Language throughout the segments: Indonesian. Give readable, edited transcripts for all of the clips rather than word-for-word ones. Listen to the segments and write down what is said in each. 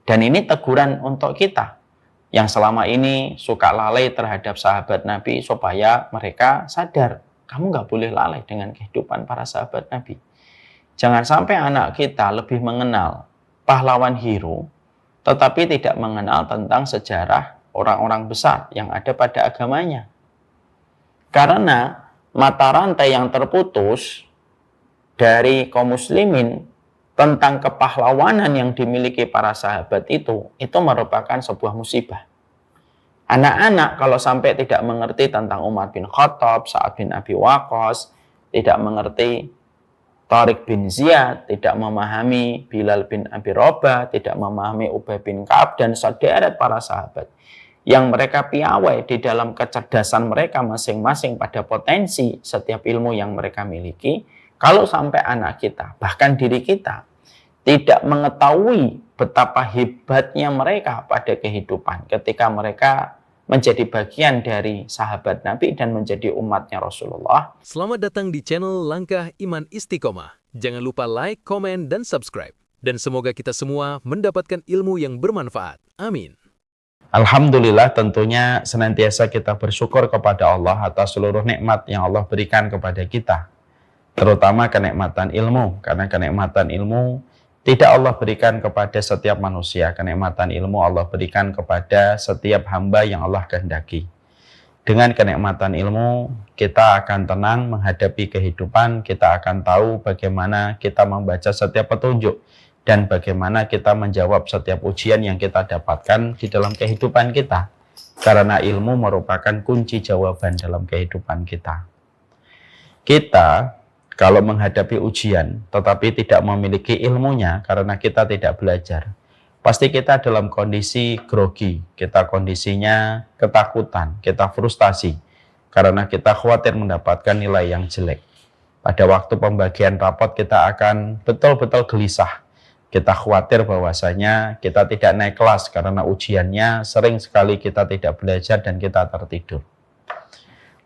Dan ini teguran untuk kita yang selama ini suka lalai terhadap sahabat Nabi, supaya mereka sadar, kamu nggak boleh lalai dengan kehidupan para sahabat Nabi. Jangan sampai anak kita lebih mengenal pahlawan hero, tetapi tidak mengenal tentang sejarah orang-orang besar yang ada pada agamanya. Karena mata rantai yang terputus dari kaum muslimin tentang kepahlawanan yang dimiliki para sahabat itu merupakan sebuah musibah. Anak-anak kalau sampai tidak mengerti tentang Umar bin Khattab, Sa'ad bin Abi Waqqas, tidak mengerti Tariq bin Ziyad, tidak memahami Bilal bin Abi Rabah, tidak memahami Ubay bin Ka'ab, dan sederet para sahabat yang mereka piawai di dalam kecerdasan mereka masing-masing pada potensi setiap ilmu yang mereka miliki. Kalau sampai anak kita, bahkan diri kita, tidak mengetahui betapa hebatnya mereka pada kehidupan ketika mereka menjadi bagian dari sahabat Nabi dan menjadi umatnya Rasulullah. Selamat datang di channel Langkah Iman Istiqomah. Jangan lupa like, komen, dan subscribe. Dan semoga kita semua mendapatkan ilmu yang bermanfaat. Amin. Alhamdulillah, tentunya senantiasa kita bersyukur kepada Allah atas seluruh nikmat yang Allah berikan kepada kita. Terutama kenikmatan ilmu, karena kenikmatan ilmu tidak Allah berikan kepada setiap manusia. Kenikmatan ilmu Allah berikan kepada setiap hamba yang Allah kehendaki. Dengan kenikmatan ilmu, kita akan tenang menghadapi kehidupan, kita akan tahu bagaimana kita membaca setiap petunjuk, dan bagaimana kita menjawab setiap ujian yang kita dapatkan di dalam kehidupan kita. Karena ilmu merupakan kunci jawaban dalam kehidupan kita. Kita kalau menghadapi ujian, tetapi tidak memiliki ilmunya karena kita tidak belajar, pasti kita dalam kondisi grogi, kita kondisinya ketakutan, kita frustasi, karena kita khawatir mendapatkan nilai yang jelek. Pada waktu pembagian rapot kita akan betul-betul gelisah. Kita khawatir bahwasanya kita tidak naik kelas karena ujiannya sering sekali kita tidak belajar dan kita tertidur.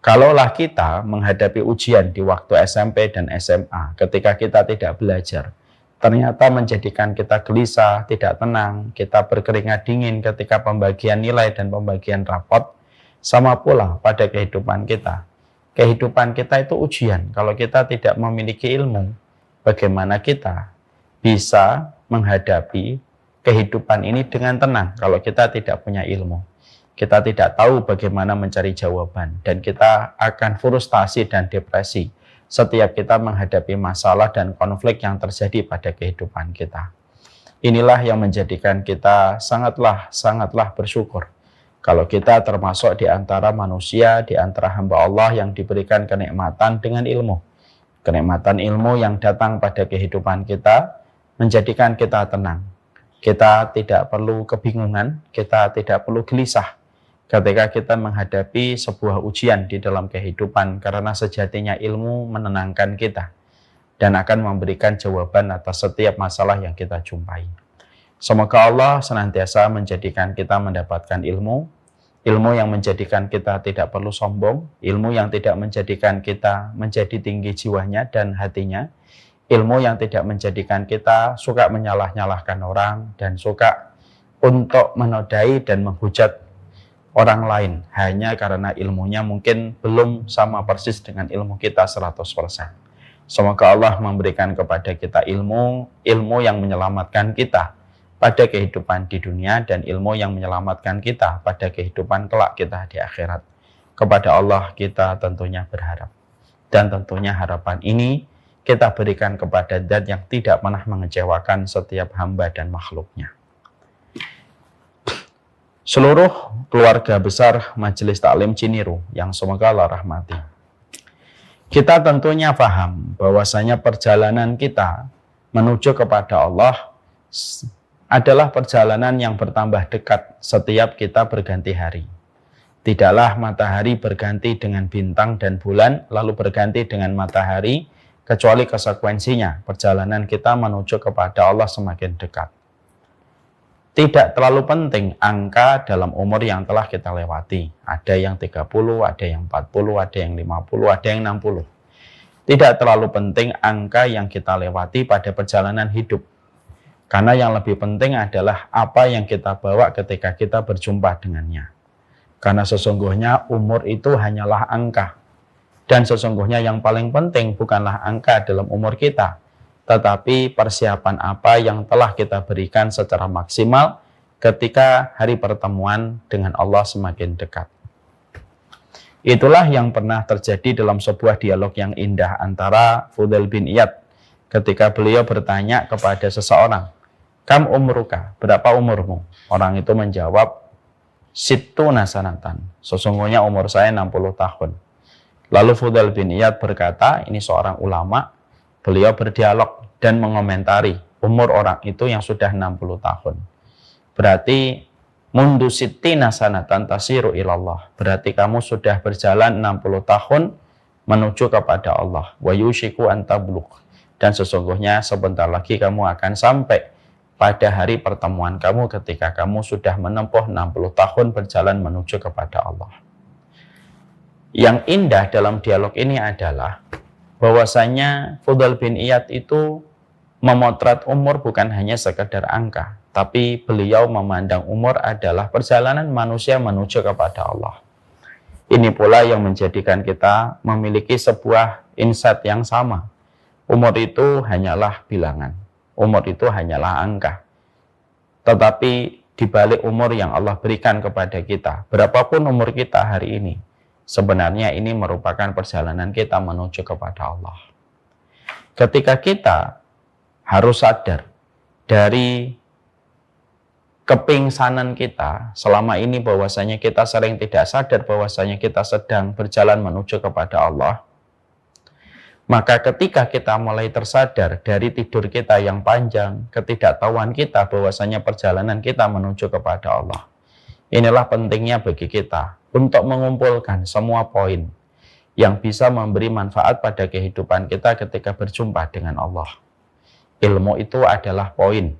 Kalaulah kita menghadapi ujian di waktu SMP dan SMA, ketika kita tidak belajar, ternyata menjadikan kita gelisah, tidak tenang, kita berkeringat dingin ketika pembagian nilai dan pembagian rapot, sama pula pada kehidupan kita. Kehidupan kita itu ujian. Kalau kita tidak memiliki ilmu, bagaimana kita bisa menghadapi kehidupan ini dengan tenang kalau kita tidak punya ilmu? Kita tidak tahu bagaimana mencari jawaban, dan kita akan frustasi dan depresi setiap kita menghadapi masalah dan konflik yang terjadi pada kehidupan kita. Inilah yang menjadikan kita sangatlah bersyukur kalau kita termasuk di antara manusia, di antara hamba Allah yang diberikan kenikmatan dengan ilmu. Kenikmatan ilmu yang datang pada kehidupan kita menjadikan kita tenang. Kita tidak perlu kebingungan, kita tidak perlu gelisah ketika kita menghadapi sebuah ujian di dalam kehidupan, karena sejatinya ilmu menenangkan kita dan akan memberikan jawaban atas setiap masalah yang kita jumpai. Semoga Allah senantiasa menjadikan kita mendapatkan ilmu yang menjadikan kita tidak perlu sombong, ilmu yang tidak menjadikan kita menjadi tinggi jiwanya dan hatinya, ilmu yang tidak menjadikan kita suka menyalah-nyalahkan orang dan suka untuk menodai dan menghujat orang lain hanya karena ilmunya mungkin belum sama persis dengan ilmu kita 100%. Semoga Allah memberikan kepada kita ilmu yang menyelamatkan kita pada kehidupan di dunia dan ilmu yang menyelamatkan kita pada kehidupan kelak kita di akhirat. Kepada Allah kita tentunya berharap. Dan tentunya harapan ini kita berikan kepada Zat yang tidak pernah mengecewakan setiap hamba dan makhluknya. Seluruh keluarga besar Majelis Taklim Ciniru yang semoga Allah rahmati. Kita tentunya paham bahwasanya perjalanan kita menuju kepada Allah adalah perjalanan yang bertambah dekat setiap kita berganti hari. Tidaklah matahari berganti dengan bintang dan bulan, lalu berganti dengan matahari, kecuali konsekuensinya perjalanan kita menuju kepada Allah semakin dekat. Tidak terlalu penting angka dalam umur yang telah kita lewati. Ada yang 30, ada yang 40, ada yang 50, ada yang 60. Tidak terlalu penting angka yang kita lewati pada perjalanan hidup. Karena yang lebih penting adalah apa yang kita bawa ketika kita berjumpa dengannya. Karena sesungguhnya umur itu hanyalah angka. Dan sesungguhnya yang paling penting bukanlah angka dalam umur kita, tetapi persiapan apa yang telah kita berikan secara maksimal ketika hari pertemuan dengan Allah semakin dekat. Itulah yang pernah terjadi dalam sebuah dialog yang indah antara Fudail bin Iyad ketika beliau bertanya kepada seseorang, "Kam umruka?" Berapa umurmu? Orang itu menjawab, "Sittuna sanatan." Sesungguhnya umur saya 60 tahun. Lalu Fudail bin Iyad berkata, ini seorang ulama, beliau berdialog dan mengomentari umur orang itu yang sudah 60 tahun. Berarti mundu sittina sanatan tasiru ilallah. Berarti kamu sudah berjalan 60 tahun menuju kepada Allah. Wa yushiku an tablugh. Dan sesungguhnya sebentar lagi kamu akan sampai pada hari pertemuan kamu ketika kamu sudah menempuh 60 tahun berjalan menuju kepada Allah. Yang indah dalam dialog ini adalah bahwasanya Fudail bin Iyad itu memotret umur bukan hanya sekedar angka, tapi beliau memandang umur adalah perjalanan manusia menuju kepada Allah. Ini pula yang menjadikan kita memiliki sebuah insight yang sama. Umur itu hanyalah bilangan, umur itu hanyalah angka. Tetapi di balik umur yang Allah berikan kepada kita, berapapun umur kita hari ini, sebenarnya ini merupakan perjalanan kita menuju kepada Allah. Ketika kita harus sadar dari kepingsanan kita selama ini bahwasanya kita sering tidak sadar bahwasanya kita sedang berjalan menuju kepada Allah, maka ketika kita mulai tersadar dari tidur kita yang panjang, ketidaktahuan kita bahwasanya perjalanan kita menuju kepada Allah, inilah pentingnya bagi kita untuk mengumpulkan semua poin yang bisa memberi manfaat pada kehidupan kita ketika berjumpa dengan Allah. Ilmu itu adalah poin.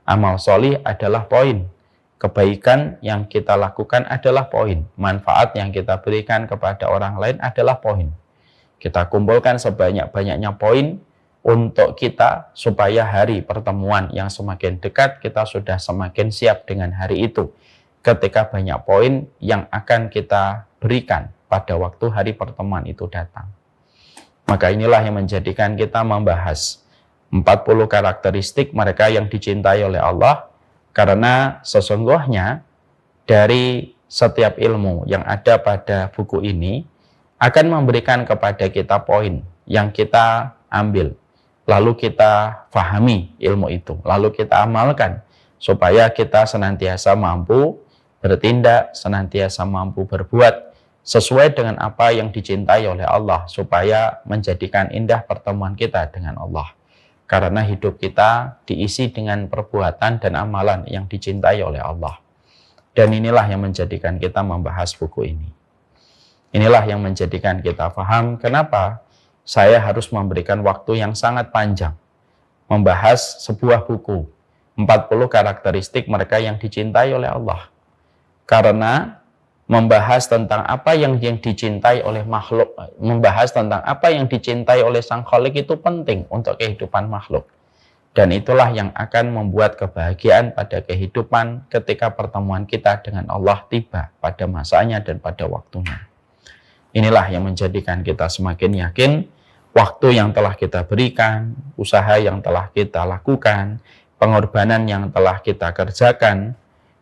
Amal solih adalah poin. Kebaikan yang kita lakukan adalah poin. Manfaat yang kita berikan kepada orang lain adalah poin. Kita kumpulkan sebanyak-banyaknya poin untuk kita supaya hari pertemuan yang semakin dekat kita sudah semakin siap dengan hari itu. Ketika banyak poin yang akan kita berikan pada waktu hari pertemuan itu datang. Maka inilah yang menjadikan kita membahas 40 karakteristik mereka yang dicintai oleh Allah, karena sesungguhnya dari setiap ilmu yang ada pada buku ini akan memberikan kepada kita poin yang kita ambil, lalu kita fahami ilmu itu, lalu kita amalkan supaya kita senantiasa mampu bertindak, senantiasa mampu berbuat sesuai dengan apa yang dicintai oleh Allah, supaya menjadikan indah pertemuan kita dengan Allah. Karena hidup kita diisi dengan perbuatan dan amalan yang dicintai oleh Allah. Dan inilah yang menjadikan kita membahas buku ini. Inilah yang menjadikan kita paham kenapa saya harus memberikan waktu yang sangat panjang membahas sebuah buku 40 karakteristik mereka yang dicintai oleh Allah. Karena membahas tentang apa yang dicintai oleh makhluk, membahas tentang apa yang dicintai oleh Sang Khalik itu penting untuk kehidupan makhluk. Dan itulah yang akan membuat kebahagiaan pada kehidupan ketika pertemuan kita dengan Allah tiba pada masanya dan pada waktunya. Inilah yang menjadikan kita semakin yakin waktu yang telah kita berikan, usaha yang telah kita lakukan, pengorbanan yang telah kita kerjakan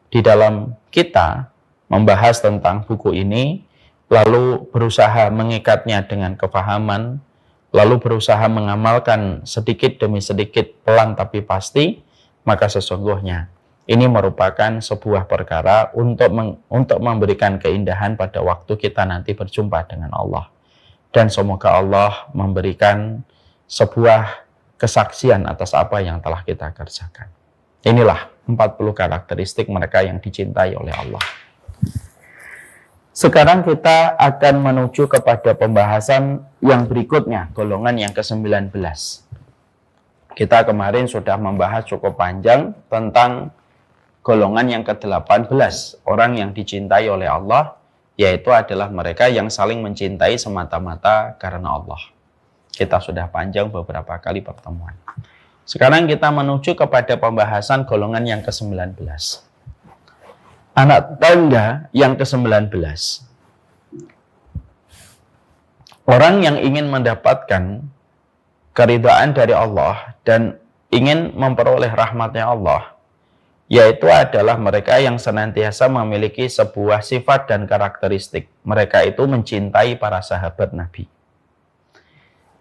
di dalam kita membahas tentang buku ini, lalu berusaha mengikatnya dengan kefahaman, lalu berusaha mengamalkan sedikit demi sedikit, pelan tapi pasti, maka sesungguhnya ini merupakan sebuah perkara untuk memberikan keindahan pada waktu kita nanti berjumpa dengan Allah. Dan semoga Allah memberikan sebuah kesaksian atas apa yang telah kita kerjakan. Inilah 40 karakteristik mereka yang dicintai oleh Allah. Sekarang kita akan menuju kepada pembahasan yang berikutnya, golongan yang ke-19. Kita kemarin sudah membahas cukup panjang tentang golongan yang ke-18, orang yang dicintai oleh Allah, yaitu adalah mereka yang saling mencintai semata-mata karena Allah. Kita sudah panjang beberapa kali pertemuan. Sekarang kita menuju kepada pembahasan golongan yang ke-19. Anak tangga yang ke-19. Orang yang ingin mendapatkan keridhaan dari Allah dan ingin memperoleh rahmatnya Allah, yaitu adalah mereka yang senantiasa memiliki sebuah sifat dan karakteristik. Mereka itu mencintai para sahabat Nabi.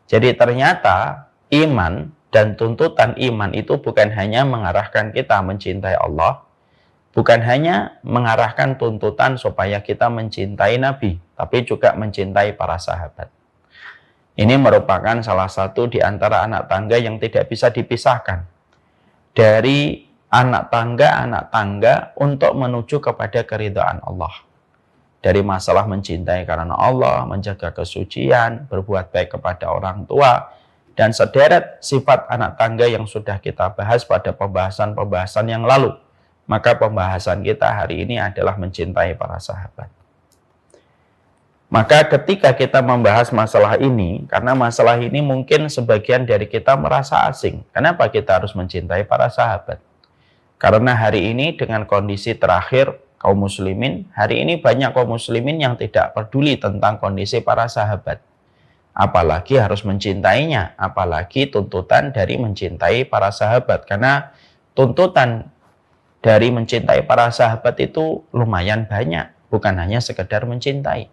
Jadi ternyata iman dan tuntutan iman itu bukan hanya mengarahkan kita mencintai Allah, bukan hanya mengarahkan tuntutan supaya kita mencintai Nabi, tapi juga mencintai para sahabat. Ini merupakan salah satu di antara anak tangga yang tidak bisa dipisahkan dari anak tangga untuk menuju kepada keridhaan Allah. Dari masalah mencintai karena Allah, menjaga kesucian, berbuat baik kepada orang tua, dan sederet sifat anak tangga yang sudah kita bahas pada pembahasan-pembahasan yang lalu. Maka pembahasan kita hari ini adalah mencintai para sahabat. Maka ketika kita membahas masalah ini, karena masalah ini mungkin sebagian dari kita merasa asing. Kenapa kita harus mencintai para sahabat? Karena hari ini dengan kondisi terakhir kaum muslimin, hari ini banyak kaum muslimin yang tidak peduli tentang kondisi para sahabat. Apalagi harus mencintainya, apalagi tuntutan dari mencintai para sahabat. Karena tuntutan dari mencintai para sahabat itu lumayan banyak, bukan hanya sekedar mencintai.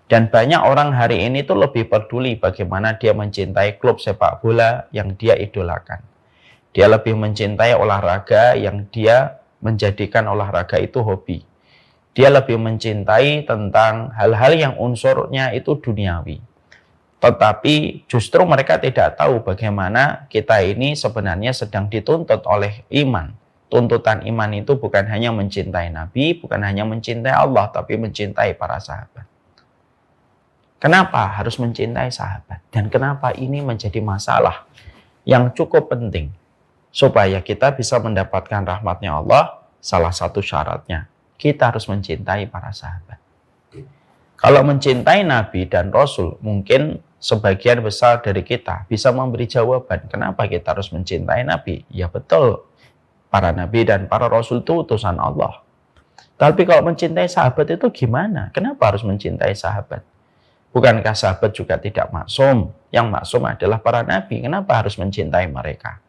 Dan banyak orang hari ini tuh lebih peduli bagaimana dia mencintai klub sepak bola yang dia idolakan. Dia lebih mencintai olahraga yang dia menjadikan olahraga itu hobi. Dia lebih mencintai tentang hal-hal yang unsurnya itu duniawi. Tetapi justru mereka tidak tahu bagaimana kita ini sebenarnya sedang dituntut oleh iman. Tuntutan iman itu bukan hanya mencintai Nabi, bukan hanya mencintai Allah, tapi mencintai para sahabat. Kenapa harus mencintai sahabat? Dan kenapa ini menjadi masalah yang cukup penting? Supaya kita bisa mendapatkan rahmatnya Allah, salah satu syaratnya, kita harus mencintai para sahabat. Kalau mencintai Nabi dan Rasul, mungkin sebagian besar dari kita bisa memberi jawaban, kenapa kita harus mencintai Nabi? Ya betul, para Nabi dan para Rasul itu utusan Allah. Tapi kalau mencintai sahabat itu gimana? Kenapa harus mencintai sahabat? Bukankah sahabat juga tidak maksum? Yang maksum adalah para Nabi. Kenapa harus mencintai mereka?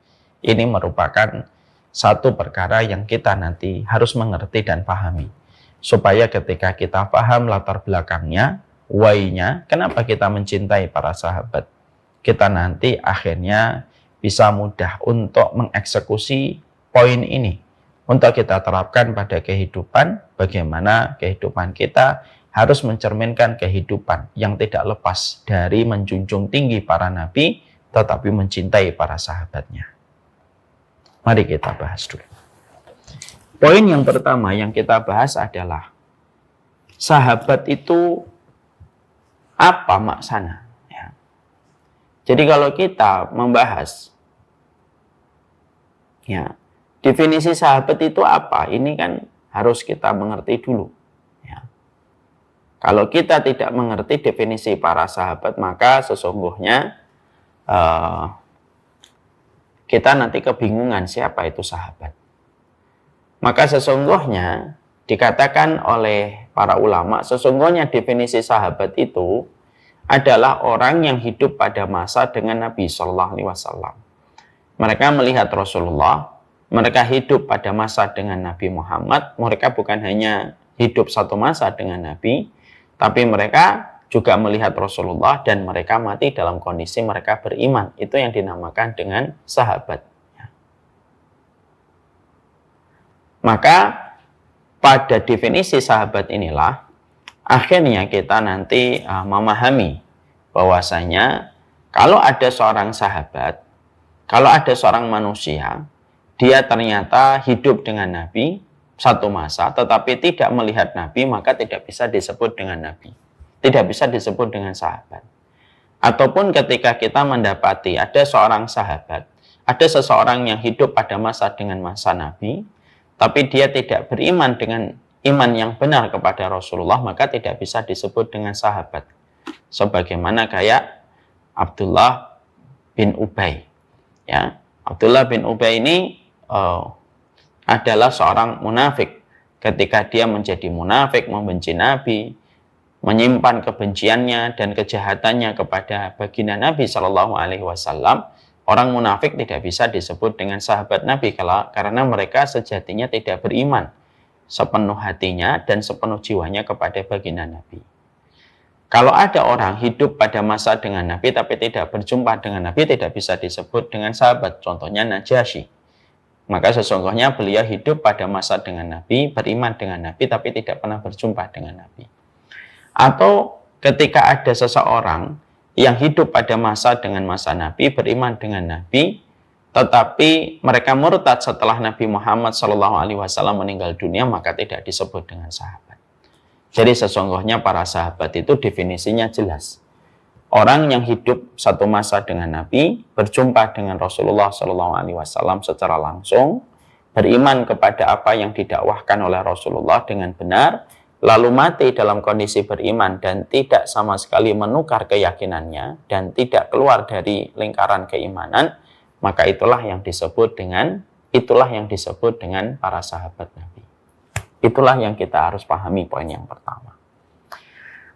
Ini merupakan satu perkara yang kita nanti harus mengerti dan pahami. Supaya ketika kita paham latar belakangnya, why-nya, kenapa kita mencintai para sahabat, kita nanti akhirnya bisa mudah untuk mengeksekusi poin ini. Untuk kita terapkan pada kehidupan, bagaimana kehidupan kita harus mencerminkan kehidupan yang tidak lepas dari menjunjung tinggi para nabi, tetapi mencintai para sahabatnya. Mari kita bahas dulu. Poin yang pertama yang kita bahas adalah sahabat itu apa maksana? Ya. Jadi kalau kita membahas ya, definisi sahabat itu apa? Ini kan harus kita mengerti dulu. Kalau kita tidak mengerti definisi para sahabat, maka sesungguhnya kita nanti kebingungan siapa itu sahabat. Maka sesungguhnya dikatakan oleh para ulama, sesungguhnya definisi sahabat itu adalah orang yang hidup pada masa dengan Nabi Shallallahu Alaihi Wasallam. Mereka melihat Rasulullah, mereka hidup pada masa dengan Nabi Muhammad. Mereka bukan hanya hidup satu masa dengan Nabi, tapi mereka juga melihat Rasulullah dan mereka mati dalam kondisi mereka beriman. Itu yang dinamakan dengan sahabat. Maka pada definisi sahabat inilah akhirnya kita nanti memahami bahwasanya kalau ada seorang sahabat, kalau ada seorang manusia, dia ternyata hidup dengan Nabi satu masa, tetapi tidak melihat Nabi, maka tidak bisa disebut dengan Nabi. Tidak bisa disebut dengan sahabat. Ataupun ketika kita mendapati ada seorang sahabat, ada seseorang yang hidup pada masa dengan masa Nabi, tapi dia tidak beriman dengan iman yang benar kepada Rasulullah, maka tidak bisa disebut dengan sahabat. Sebagaimana kayak Abdullah bin Ubay. Ya, Abdullah bin Ubay ini adalah seorang munafik. Ketika dia menjadi munafik, membenci Nabi, menyimpan kebenciannya dan kejahatannya kepada baginda Nabi Shallallahu Alaihi Wasallam, orang munafik tidak bisa disebut dengan sahabat Nabi karena mereka sejatinya tidak beriman sepenuh hatinya dan sepenuh jiwanya kepada baginda Nabi. Kalau ada orang hidup pada masa dengan Nabi tapi tidak berjumpa dengan Nabi, tidak bisa disebut dengan sahabat. Contohnya Najasyi. Maka sesungguhnya beliau hidup pada masa dengan Nabi, beriman dengan Nabi, tapi tidak pernah berjumpa dengan Nabi. Atau ketika ada seseorang yang hidup pada masa dengan masa Nabi, beriman dengan Nabi, tetapi mereka murtad setelah Nabi Muhammad SAW meninggal dunia, maka tidak disebut dengan sahabat. Jadi sesungguhnya para sahabat itu definisinya jelas. Orang yang hidup satu masa dengan Nabi, berjumpa dengan Rasulullah SAW secara langsung, beriman kepada apa yang didakwahkan oleh Rasulullah dengan benar, lalu mati dalam kondisi beriman dan tidak sama sekali menukar keyakinannya dan tidak keluar dari lingkaran keimanan, maka itulah yang disebut dengan para sahabat Nabi. Itulah yang kita harus pahami, poin yang pertama.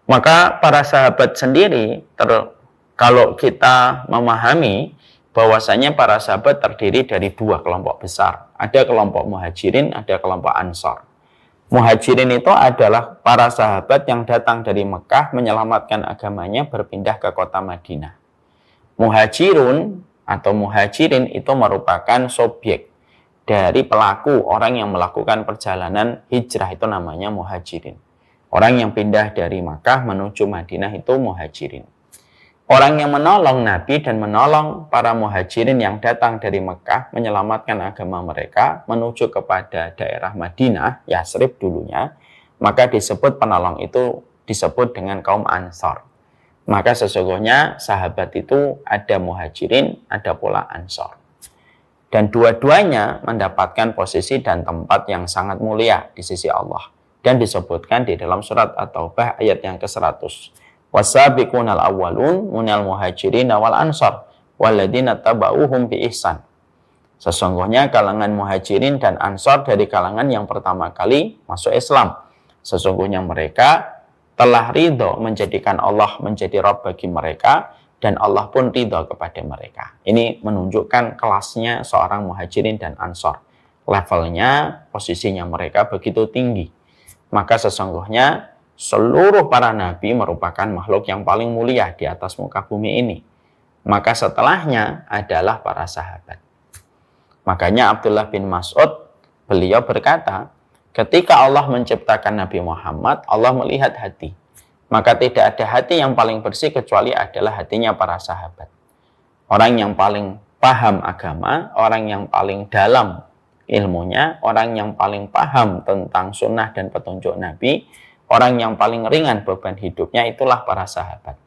Maka para sahabat sendiri, kalau kita memahami bahwasanya para sahabat terdiri dari dua kelompok besar. Ada kelompok muhajirin, ada kelompok ansor. Muhajirin itu adalah para sahabat yang datang dari Mekah menyelamatkan agamanya berpindah ke kota Madinah. Muhajirun atau muhajirin itu merupakan subjek dari pelaku orang yang melakukan perjalanan hijrah, itu namanya muhajirin. Orang yang pindah dari Makkah menuju Madinah itu muhajirin. Orang yang menolong Nabi dan menolong para muhajirin yang datang dari Mekah menyelamatkan agama mereka menuju kepada daerah Madinah, Yasrib dulunya, maka disebut penolong itu disebut dengan kaum Ansor. Maka sesungguhnya sahabat itu ada muhajirin, ada pula Ansor. Dan dua-duanya mendapatkan posisi dan tempat yang sangat mulia di sisi Allah. Dan disebutkan di dalam surat At-Taubah ayat yang ke-100. Wasabiqunal awwalun minal muhajirin wal ansar walladzina tabauhum bi ihsan. Sesungguhnya kalangan muhajirin dan ansar dari kalangan yang pertama kali masuk Islam. Sesungguhnya mereka telah ridho menjadikan Allah menjadi Rabb bagi mereka dan Allah pun ridho kepada mereka. Ini menunjukkan kelasnya seorang muhajirin dan ansar. Levelnya, posisinya mereka begitu tinggi. Maka sesungguhnya seluruh para nabi merupakan makhluk yang paling mulia di atas muka bumi ini. Maka setelahnya adalah para sahabat. Makanya Abdullah bin Mas'ud, beliau berkata, ketika Allah menciptakan Nabi Muhammad, Allah melihat hati. Maka tidak ada hati yang paling bersih kecuali adalah hatinya para sahabat. Orang yang paling paham agama, orang yang paling dalam ilmunya, orang yang paling paham tentang sunnah dan petunjuk Nabi, orang yang paling ringan beban hidupnya, itulah para sahabat.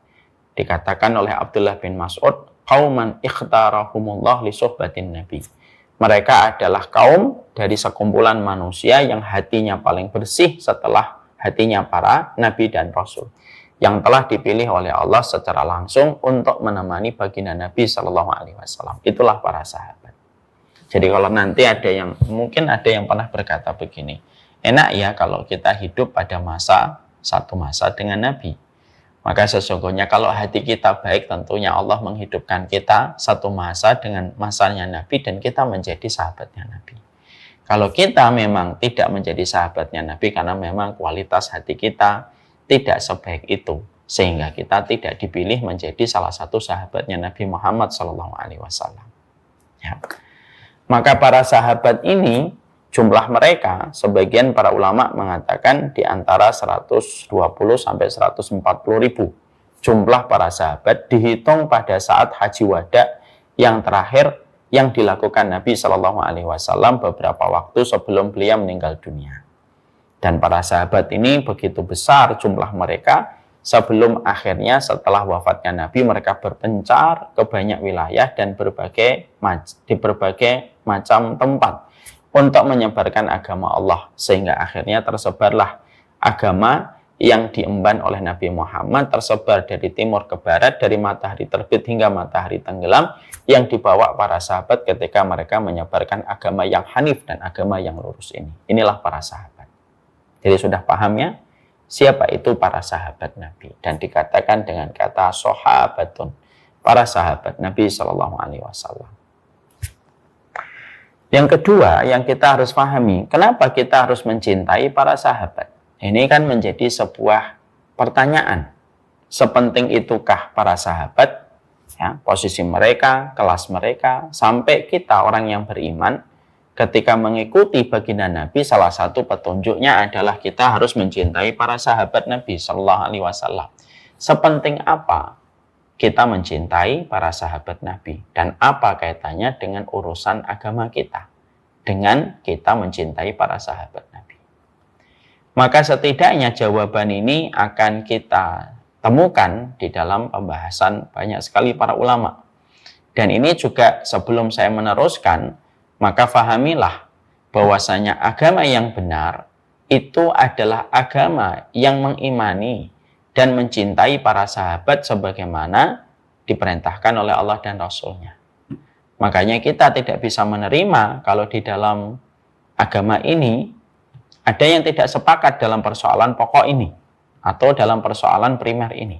Dikatakan oleh Abdullah bin Mas'ud, qauman ikhtarahumullah li suhbatin Nabi. Mereka adalah kaum dari sekumpulan manusia yang hatinya paling bersih setelah hatinya para nabi dan rasul, yang telah dipilih oleh Allah secara langsung untuk menemani baginda Nabi Shallallahu Alaihi Wasallam. Itulah para sahabat. Jadi kalau nanti mungkin ada yang pernah berkata begini, enak ya kalau kita hidup pada satu masa dengan Nabi. Maka sesungguhnya kalau hati kita baik, tentunya Allah menghidupkan kita satu masa dengan masanya Nabi dan kita menjadi sahabatnya Nabi. Kalau kita memang tidak menjadi sahabatnya Nabi karena memang kualitas hati kita tidak sebaik itu, sehingga kita tidak dipilih menjadi salah satu sahabatnya Nabi Muhammad SAW. Ya. Maka para sahabat ini, jumlah mereka, sebagian para ulama mengatakan di antara 120 sampai 140 ribu. Jumlah para sahabat dihitung pada saat haji wada yang terakhir yang dilakukan Nabi Shallallahu Alaihi Wasallam beberapa waktu sebelum beliau meninggal dunia. Dan para sahabat ini begitu besar jumlah mereka, sebelum akhirnya setelah wafatnya Nabi mereka berpencar ke banyak wilayah dan di berbagai macam tempat untuk menyebarkan agama Allah, sehingga akhirnya tersebarlah agama yang diemban oleh Nabi Muhammad, tersebar dari timur ke barat, dari matahari terbit hingga matahari tenggelam, yang dibawa para sahabat ketika mereka menyebarkan agama yang hanif dan agama yang lurus ini. Inilah para sahabat. Jadi sudah paham ya, siapa itu para sahabat Nabi, dan dikatakan dengan kata sahabatun, para sahabat Nabi Shallallahu Alaihi Wasallam. Yang kedua yang kita harus pahami, kenapa kita harus mencintai para sahabat? Ini kan menjadi sebuah pertanyaan. Sepenting itukah para sahabat? Ya, posisi mereka, kelas mereka, sampai kita orang yang beriman ketika mengikuti baginda Nabi, salah satu petunjuknya adalah kita harus mencintai para sahabat Nabi Shallallahu Alaihi Wasallam. Sepenting apa kita mencintai para sahabat Nabi, dan apa kaitannya dengan urusan agama kita dengan kita mencintai para sahabat Nabi? Maka setidaknya jawaban ini akan kita temukan di dalam pembahasan banyak sekali para ulama. Dan ini juga sebelum saya meneruskan, maka fahamilah bahwasanya agama yang benar itu adalah agama yang mengimani dan mencintai para sahabat sebagaimana diperintahkan oleh Allah dan Rasul-Nya. Makanya kita tidak bisa menerima kalau di dalam agama ini ada yang tidak sepakat dalam persoalan pokok ini atau dalam persoalan primer ini.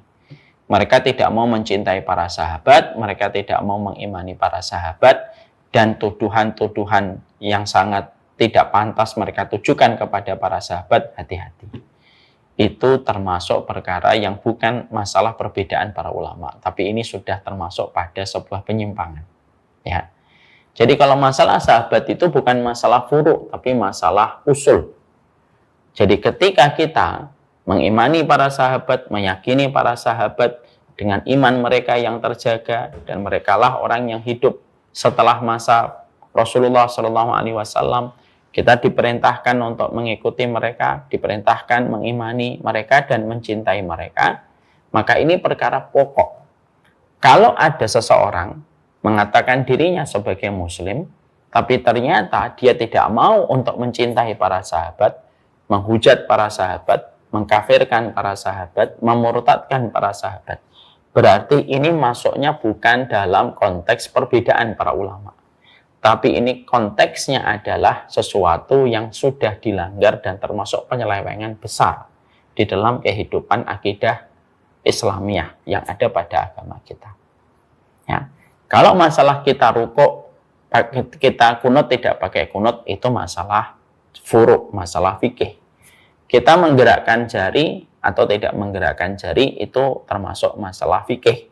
Mereka tidak mau mencintai para sahabat, mereka tidak mau mengimani para sahabat, dan tuduhan-tuduhan yang sangat tidak pantas mereka tujukan kepada para sahabat, hati-hati. Itu termasuk perkara yang bukan masalah perbedaan para ulama, tapi ini sudah termasuk pada sebuah penyimpangan. Ya. Jadi kalau masalah sahabat itu bukan masalah furu', tapi masalah usul. Jadi ketika kita mengimani para sahabat, meyakini para sahabat dengan iman mereka yang terjaga, dan merekalah orang yang hidup setelah masa Rasulullah Shallallahu Alaihi Wasallam, kita diperintahkan untuk mengikuti mereka, diperintahkan mengimani mereka dan mencintai mereka. Maka ini perkara pokok. Kalau ada seseorang mengatakan dirinya sebagai muslim, tapi ternyata dia tidak mau untuk mencintai para sahabat, menghujat para sahabat, mengkafirkan para sahabat, memurtadkan para sahabat, berarti ini masuknya bukan dalam konteks perbedaan para ulama, tapi ini konteksnya adalah sesuatu yang sudah dilanggar dan termasuk penyelewengan besar di dalam kehidupan akidah Islamiyah yang ada pada agama kita. Ya. Kalau masalah kita rukuk, kita kunut tidak pakai kunut, itu masalah furu', masalah fikih. Kita menggerakkan jari atau tidak menggerakkan jari itu termasuk masalah fikih.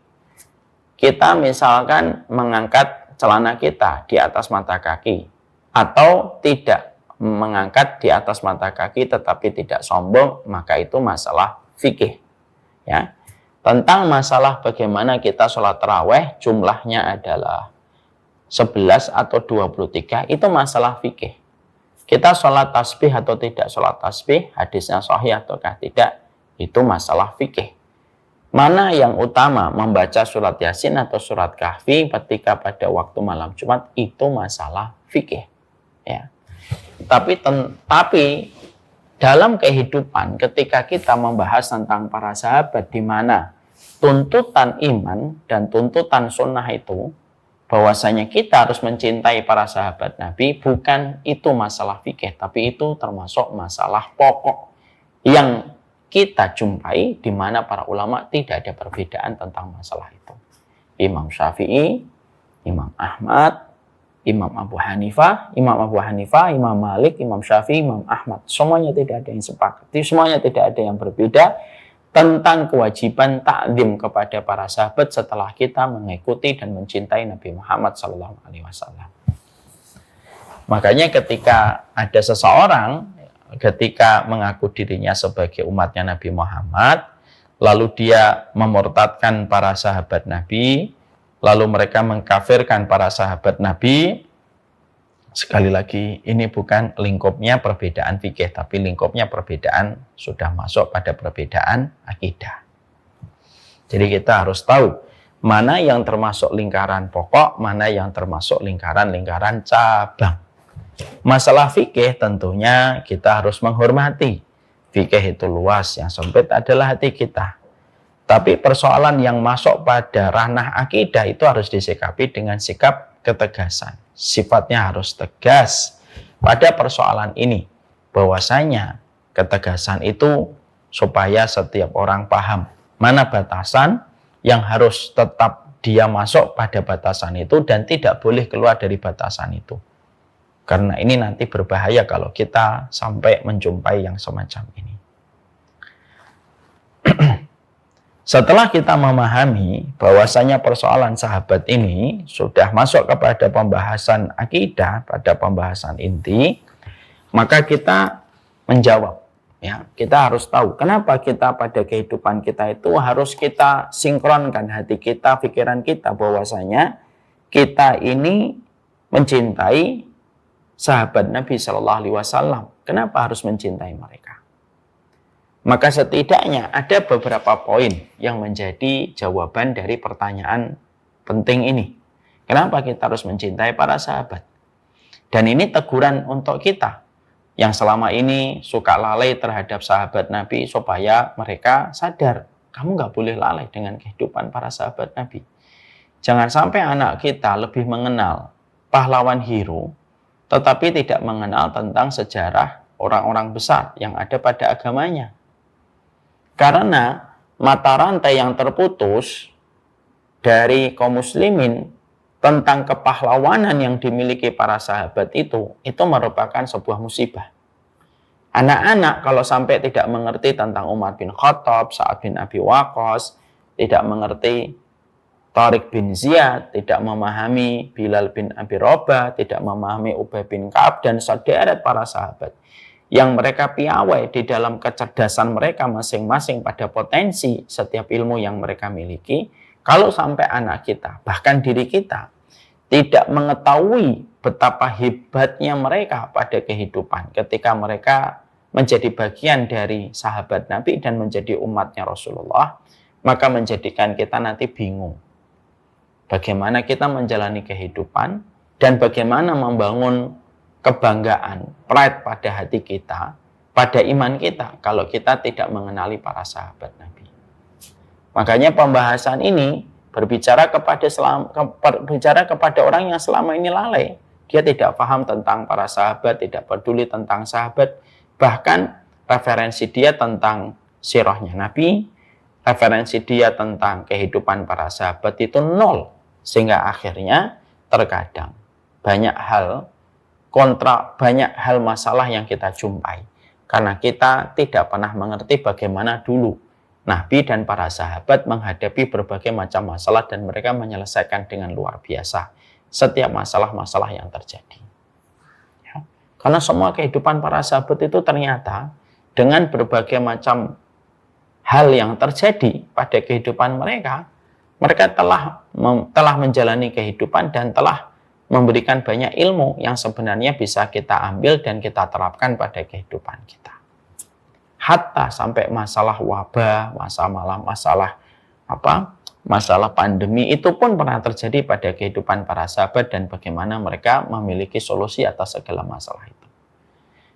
Kita misalkan mengangkat celana kita di atas mata kaki atau tidak mengangkat di atas mata kaki tetapi tidak sombong, maka itu masalah fikih. Ya. Tentang masalah bagaimana kita sholat tarawih jumlahnya adalah 11 atau 23, itu masalah fikih. Kita sholat tasbih atau tidak sholat tasbih, hadisnya sahih ataukah tidak, itu masalah fikih. Mana yang utama, membaca surat Yasin atau surat Kahfi ketika pada waktu malam Jumat, itu masalah fikih. Ya. Tapi dalam kehidupan ketika kita membahas tentang para sahabat, di mana tuntutan iman dan tuntutan sunnah itu bahwasanya kita harus mencintai para sahabat Nabi, bukan itu masalah fikih, tapi itu termasuk masalah pokok yang kita jumpai di mana para ulama tidak ada perbedaan tentang masalah itu. Imam Syafi'i, Imam Ahmad, Imam Abu Hanifah, Imam Malik, Imam Syafi'i, Imam Ahmad, semuanya tidak ada yang sepakat, semuanya tidak ada yang berbeda tentang kewajiban takzim kepada para sahabat setelah kita mengikuti dan mencintai Nabi Muhammad SAW. Makanya ketika ada seseorang ketika mengaku dirinya sebagai umatnya Nabi Muhammad, lalu dia memurtadkan para sahabat Nabi, lalu mereka mengkafirkan para sahabat Nabi, sekali lagi ini bukan lingkupnya perbedaan fikih, tapi lingkupnya perbedaan sudah masuk pada perbedaan akidah. Jadi kita harus tahu mana yang termasuk lingkaran pokok, mana yang termasuk lingkaran-lingkaran cabang. Masalah fikih tentunya kita harus menghormati Fikih itu luas, yang sempit adalah hati kita. Tapi persoalan yang masuk pada ranah akidah itu harus disikapi dengan sikap ketegasan. Sifatnya harus tegas pada persoalan ini. Bahwasanya ketegasan itu supaya setiap orang paham mana batasan yang harus tetap dia masuk pada batasan itu dan tidak boleh keluar dari batasan itu. Karena ini nanti berbahaya kalau kita sampai menjumpai yang semacam ini. Setelah kita memahami bahwasanya persoalan sahabat ini sudah masuk kepada pembahasan akidah, pada pembahasan inti, maka kita menjawab. Ya, kita harus tahu kenapa kita pada kehidupan kita itu harus kita sinkronkan hati kita, pikiran kita bahwasanya kita ini mencintai sahabat Nabi Shallallahu Alaihi Wasallam. Kenapa harus mencintai mereka? Maka setidaknya ada beberapa poin yang menjadi jawaban dari pertanyaan penting ini. Kenapa kita harus mencintai para sahabat? Dan ini teguran untuk kita yang selama ini suka lalai terhadap sahabat Nabi supaya mereka sadar, kamu nggak boleh lalai dengan kehidupan para sahabat Nabi. Jangan sampai anak kita lebih mengenal pahlawan hero, tetapi tidak mengenal tentang sejarah orang-orang besar yang ada pada agamanya. Karena mata rantai yang terputus dari kaum muslimin tentang kepahlawanan yang dimiliki para sahabat itu merupakan sebuah musibah. Anak-anak kalau sampai tidak mengerti tentang Umar bin Khattab, Sa'ad bin Abi Waqqas, tidak mengerti Tariq bin Ziyad, tidak memahami Bilal bin Abi Rabah, tidak memahami Ubay bin Ka'ab, dan sederet para sahabat yang mereka piawai di dalam kecerdasan mereka masing-masing pada potensi setiap ilmu yang mereka miliki. Kalau sampai anak kita, bahkan diri kita, tidak mengetahui betapa hebatnya mereka pada kehidupan ketika mereka menjadi bagian dari sahabat Nabi dan menjadi umatnya Rasulullah, maka menjadikan kita nanti bingung bagaimana kita menjalani kehidupan dan bagaimana membangun kebanggaan, pride pada hati kita, pada iman kita, kalau kita tidak mengenali para sahabat Nabi. Makanya pembahasan ini berbicara kepada orang yang selama ini lalai. Dia tidak paham tentang para sahabat, tidak peduli tentang sahabat, bahkan referensi dia tentang sirahnya Nabi, referensi dia tentang kehidupan para sahabat itu nol. Sehingga akhirnya terkadang banyak hal masalah yang kita jumpai karena kita tidak pernah mengerti bagaimana dulu Nabi dan para sahabat menghadapi berbagai macam masalah dan mereka menyelesaikan dengan luar biasa setiap masalah-masalah yang terjadi. Ya. Karena semua kehidupan para sahabat itu ternyata dengan berbagai macam hal yang terjadi pada kehidupan mereka, mereka telah menjalani kehidupan dan telah memberikan banyak ilmu yang sebenarnya bisa kita ambil dan kita terapkan pada kehidupan kita. Hatta sampai masalah wabah, masalah pandemi itu pun pernah terjadi pada kehidupan para sahabat dan bagaimana mereka memiliki solusi atas segala masalah itu.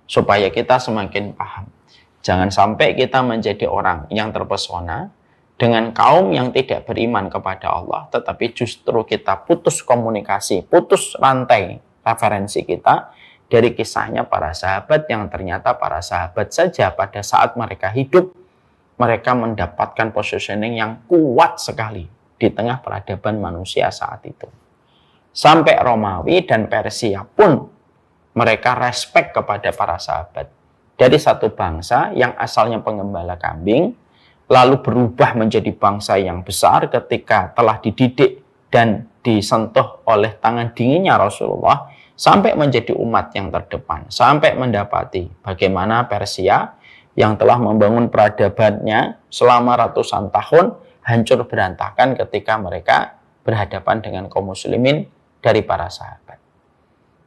Supaya kita semakin paham. Jangan sampai kita menjadi orang yang terpesona dengan kaum yang tidak beriman kepada Allah, tetapi justru kita putus komunikasi, putus rantai referensi kita dari kisahnya para sahabat yang ternyata para sahabat saja pada saat mereka hidup, mereka mendapatkan positioning yang kuat sekali di tengah peradaban manusia saat itu. Sampai Romawi dan Persia pun mereka respect kepada para sahabat. Dari satu bangsa yang asalnya penggembala kambing, lalu berubah menjadi bangsa yang besar ketika telah dididik dan disentuh oleh tangan dinginnya Rasulullah, sampai menjadi umat yang terdepan, sampai mendapati bagaimana Persia yang telah membangun peradabannya selama ratusan tahun hancur berantakan ketika mereka berhadapan dengan kaum muslimin dari para sahabat.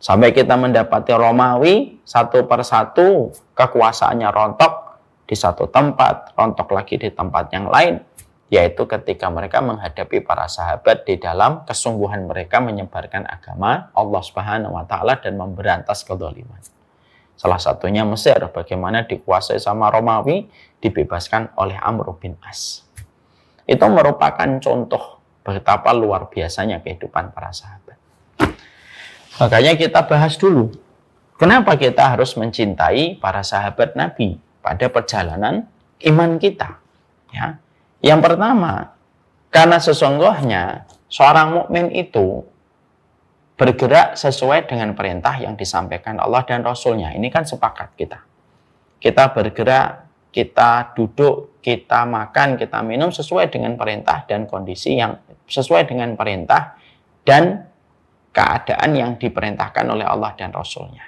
Sampai kita mendapati Romawi satu persatu kekuasaannya rontok di satu tempat, rontok lagi di tempat yang lain, yaitu ketika mereka menghadapi para sahabat di dalam kesungguhan mereka menyebarkan agama Allah Subhanahu wa taala dan memberantas kezaliman. Salah satunya Mesir, bagaimana dikuasai sama Romawi, dibebaskan oleh Amr bin As. Itu merupakan contoh betapa luar biasanya kehidupan para sahabat. Makanya kita bahas dulu, kenapa kita harus mencintai para sahabat Nabi pada perjalanan iman kita. Ya. Yang pertama, karena sesungguhnya seorang mukmin itu bergerak sesuai dengan perintah yang disampaikan Allah dan Rasul-Nya. Ini kan sepakat kita. Kita bergerak, kita duduk, kita makan, kita minum sesuai dengan perintah dan kondisi yang sesuai dengan perintah dan keadaan yang diperintahkan oleh Allah dan Rasul-Nya.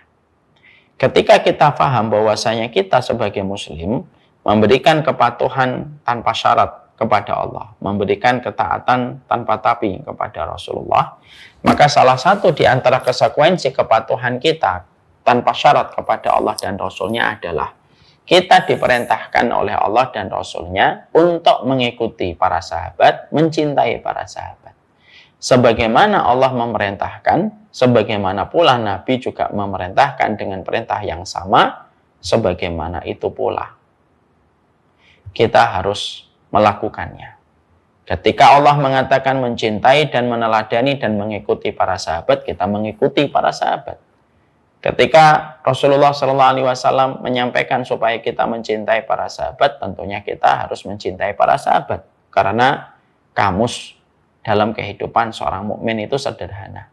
Ketika kita paham bahwasanya kita sebagai muslim memberikan kepatuhan tanpa syarat kepada Allah, memberikan ketaatan tanpa tapi kepada Rasulullah, maka salah satu di antara konsekuensi kepatuhan kita tanpa syarat kepada Allah dan Rasul-Nya adalah kita diperintahkan oleh Allah dan Rasul-Nya untuk mengikuti para sahabat, mencintai para sahabat. Sebagaimana Allah memerintahkan, sebagaimana pula Nabi juga memerintahkan dengan perintah yang sama, sebagaimana itu pula kita harus melakukannya. Ketika Allah mengatakan mencintai dan meneladani dan mengikuti para sahabat, kita mengikuti para sahabat. Ketika Rasulullah SAW menyampaikan supaya kita mencintai para sahabat, tentunya kita harus mencintai para sahabat. Karena kamus dalam kehidupan seorang mukmin itu sederhana.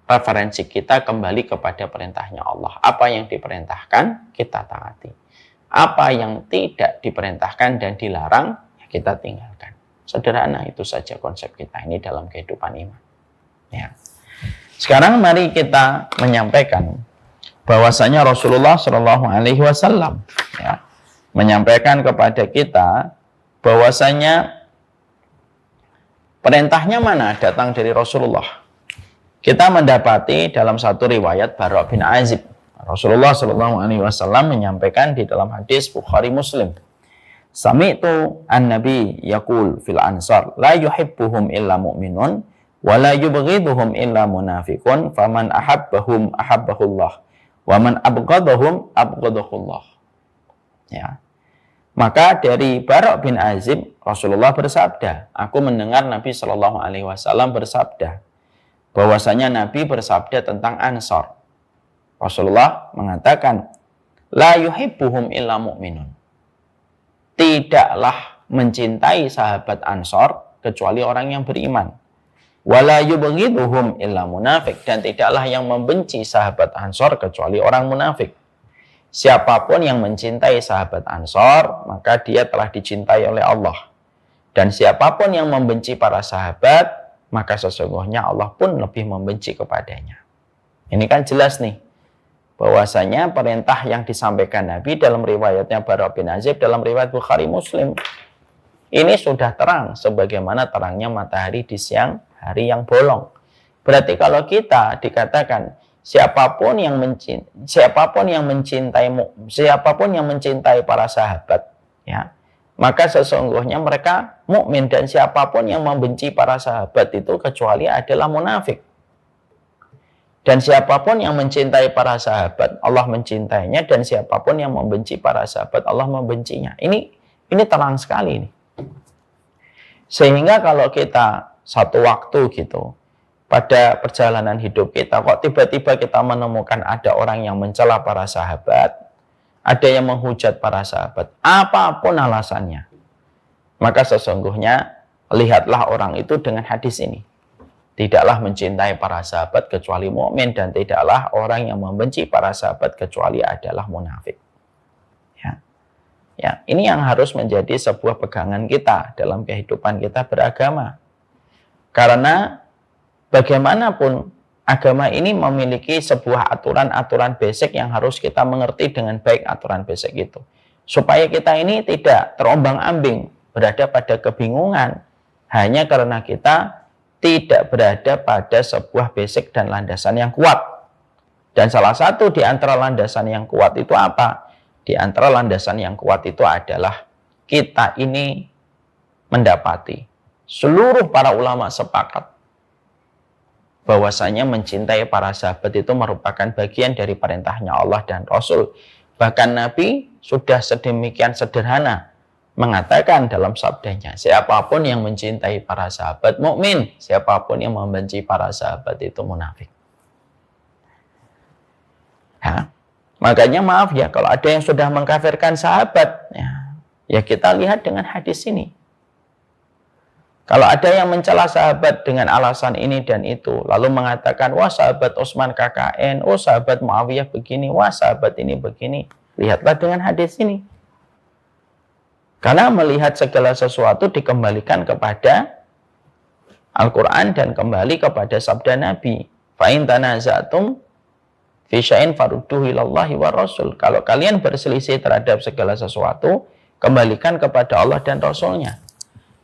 Referensi kita kembali kepada perintahnya Allah. Apa yang diperintahkan, kita taati. Apa yang tidak diperintahkan dan dilarang, kita tinggalkan. Sederhana itu saja konsep kita ini dalam kehidupan iman. Ya. Sekarang mari kita menyampaikan bahwasanya Rasulullah Shallallahu Alaihi Wasallam menyampaikan kepada kita bahwasanya perintahnya mana datang dari Rasulullah. Kita mendapati dalam satu riwayat Bara' bin Azib, Rasulullah Shallallahu Alaihi Wasallam menyampaikan di dalam hadis Bukhari Muslim, Sami'tu an-nabi yaqul fil ansar la yuhibbuhum illa mu'minun wa la yubghiduhum illa munafiqun faman ahabbahum ahabbahullah wa man abghadahum abghadahullah. Ya. Maka dari Bara' bin Azib Rasulullah bersabda, aku mendengar Nabi Shallallahu alaihi wasallam bersabda bahwasanya Nabi bersabda tentang Ansar. Rasulullah mengatakan la yuhibbuhum illa mu'minun. Tidaklah mencintai sahabat Ansor kecuali orang yang beriman. Wala yubghiduhum illa munafik, dan tidaklah yang membenci sahabat Ansor kecuali orang munafik. Siapapun yang mencintai sahabat Ansor, maka dia telah dicintai oleh Allah. Dan siapapun yang membenci para sahabat, maka sesungguhnya Allah pun lebih membenci kepadanya. Ini kan jelas nih, bahwasanya perintah yang disampaikan Nabi dalam riwayatnya Bara' bin Azib dalam riwayat Bukhari Muslim ini sudah terang sebagaimana terangnya matahari di siang hari yang bolong. Berarti kalau kita dikatakan siapapun yang mencintai para sahabat, ya, maka sesungguhnya mereka mukmin, dan siapapun yang membenci para sahabat itu kecuali adalah munafik. Dan siapapun yang mencintai para sahabat, Allah mencintainya, dan siapapun yang membenci para sahabat, Allah membencinya. Ini terang sekali nih. Sehingga kalau kita satu waktu gitu, pada perjalanan hidup kita, kok tiba-tiba kita menemukan ada orang yang mencela para sahabat, ada yang menghujat para sahabat, apapun alasannya, maka sesungguhnya lihatlah orang itu dengan hadis ini. Tidaklah mencintai para sahabat kecuali mukmin, dan tidaklah orang yang membenci para sahabat kecuali adalah munafik. Ya, ini yang harus menjadi sebuah pegangan kita dalam kehidupan kita beragama. Karena bagaimanapun agama ini memiliki sebuah aturan-aturan basic yang harus kita mengerti dengan baik aturan basic itu. Supaya kita ini tidak terombang-ambing, berada pada kebingungan hanya karena kita tidak berada pada sebuah basic dan landasan yang kuat. Dan salah satu di antara landasan yang kuat itu apa? Di antara landasan yang kuat itu adalah kita ini mendapati seluruh para ulama sepakat bahwasanya mencintai para sahabat itu merupakan bagian dari perintahnya Allah dan Rasul. Bahkan Nabi sudah sedemikian sederhana mengatakan dalam sabdanya, siapapun yang mencintai para sahabat mukmin, siapapun yang membenci para sahabat itu munafik. Ya. Makanya maaf ya, kalau ada yang sudah mengkafirkan sahabat, ya kita lihat dengan hadis ini. Kalau ada yang mencela sahabat dengan alasan ini dan itu, lalu mengatakan, wah sahabat Utsman KKN, oh sahabat Muawiyah begini, wah sahabat ini begini. Lihatlah dengan hadis ini. Karena melihat segala sesuatu dikembalikan kepada Al-Quran dan kembali kepada sabda Nabi. Fa'in tanaza'tum fi syai'in farudduhu ilallahi wa rasul. Kalau kalian berselisih terhadap segala sesuatu, kembalikan kepada Allah dan Rasulnya.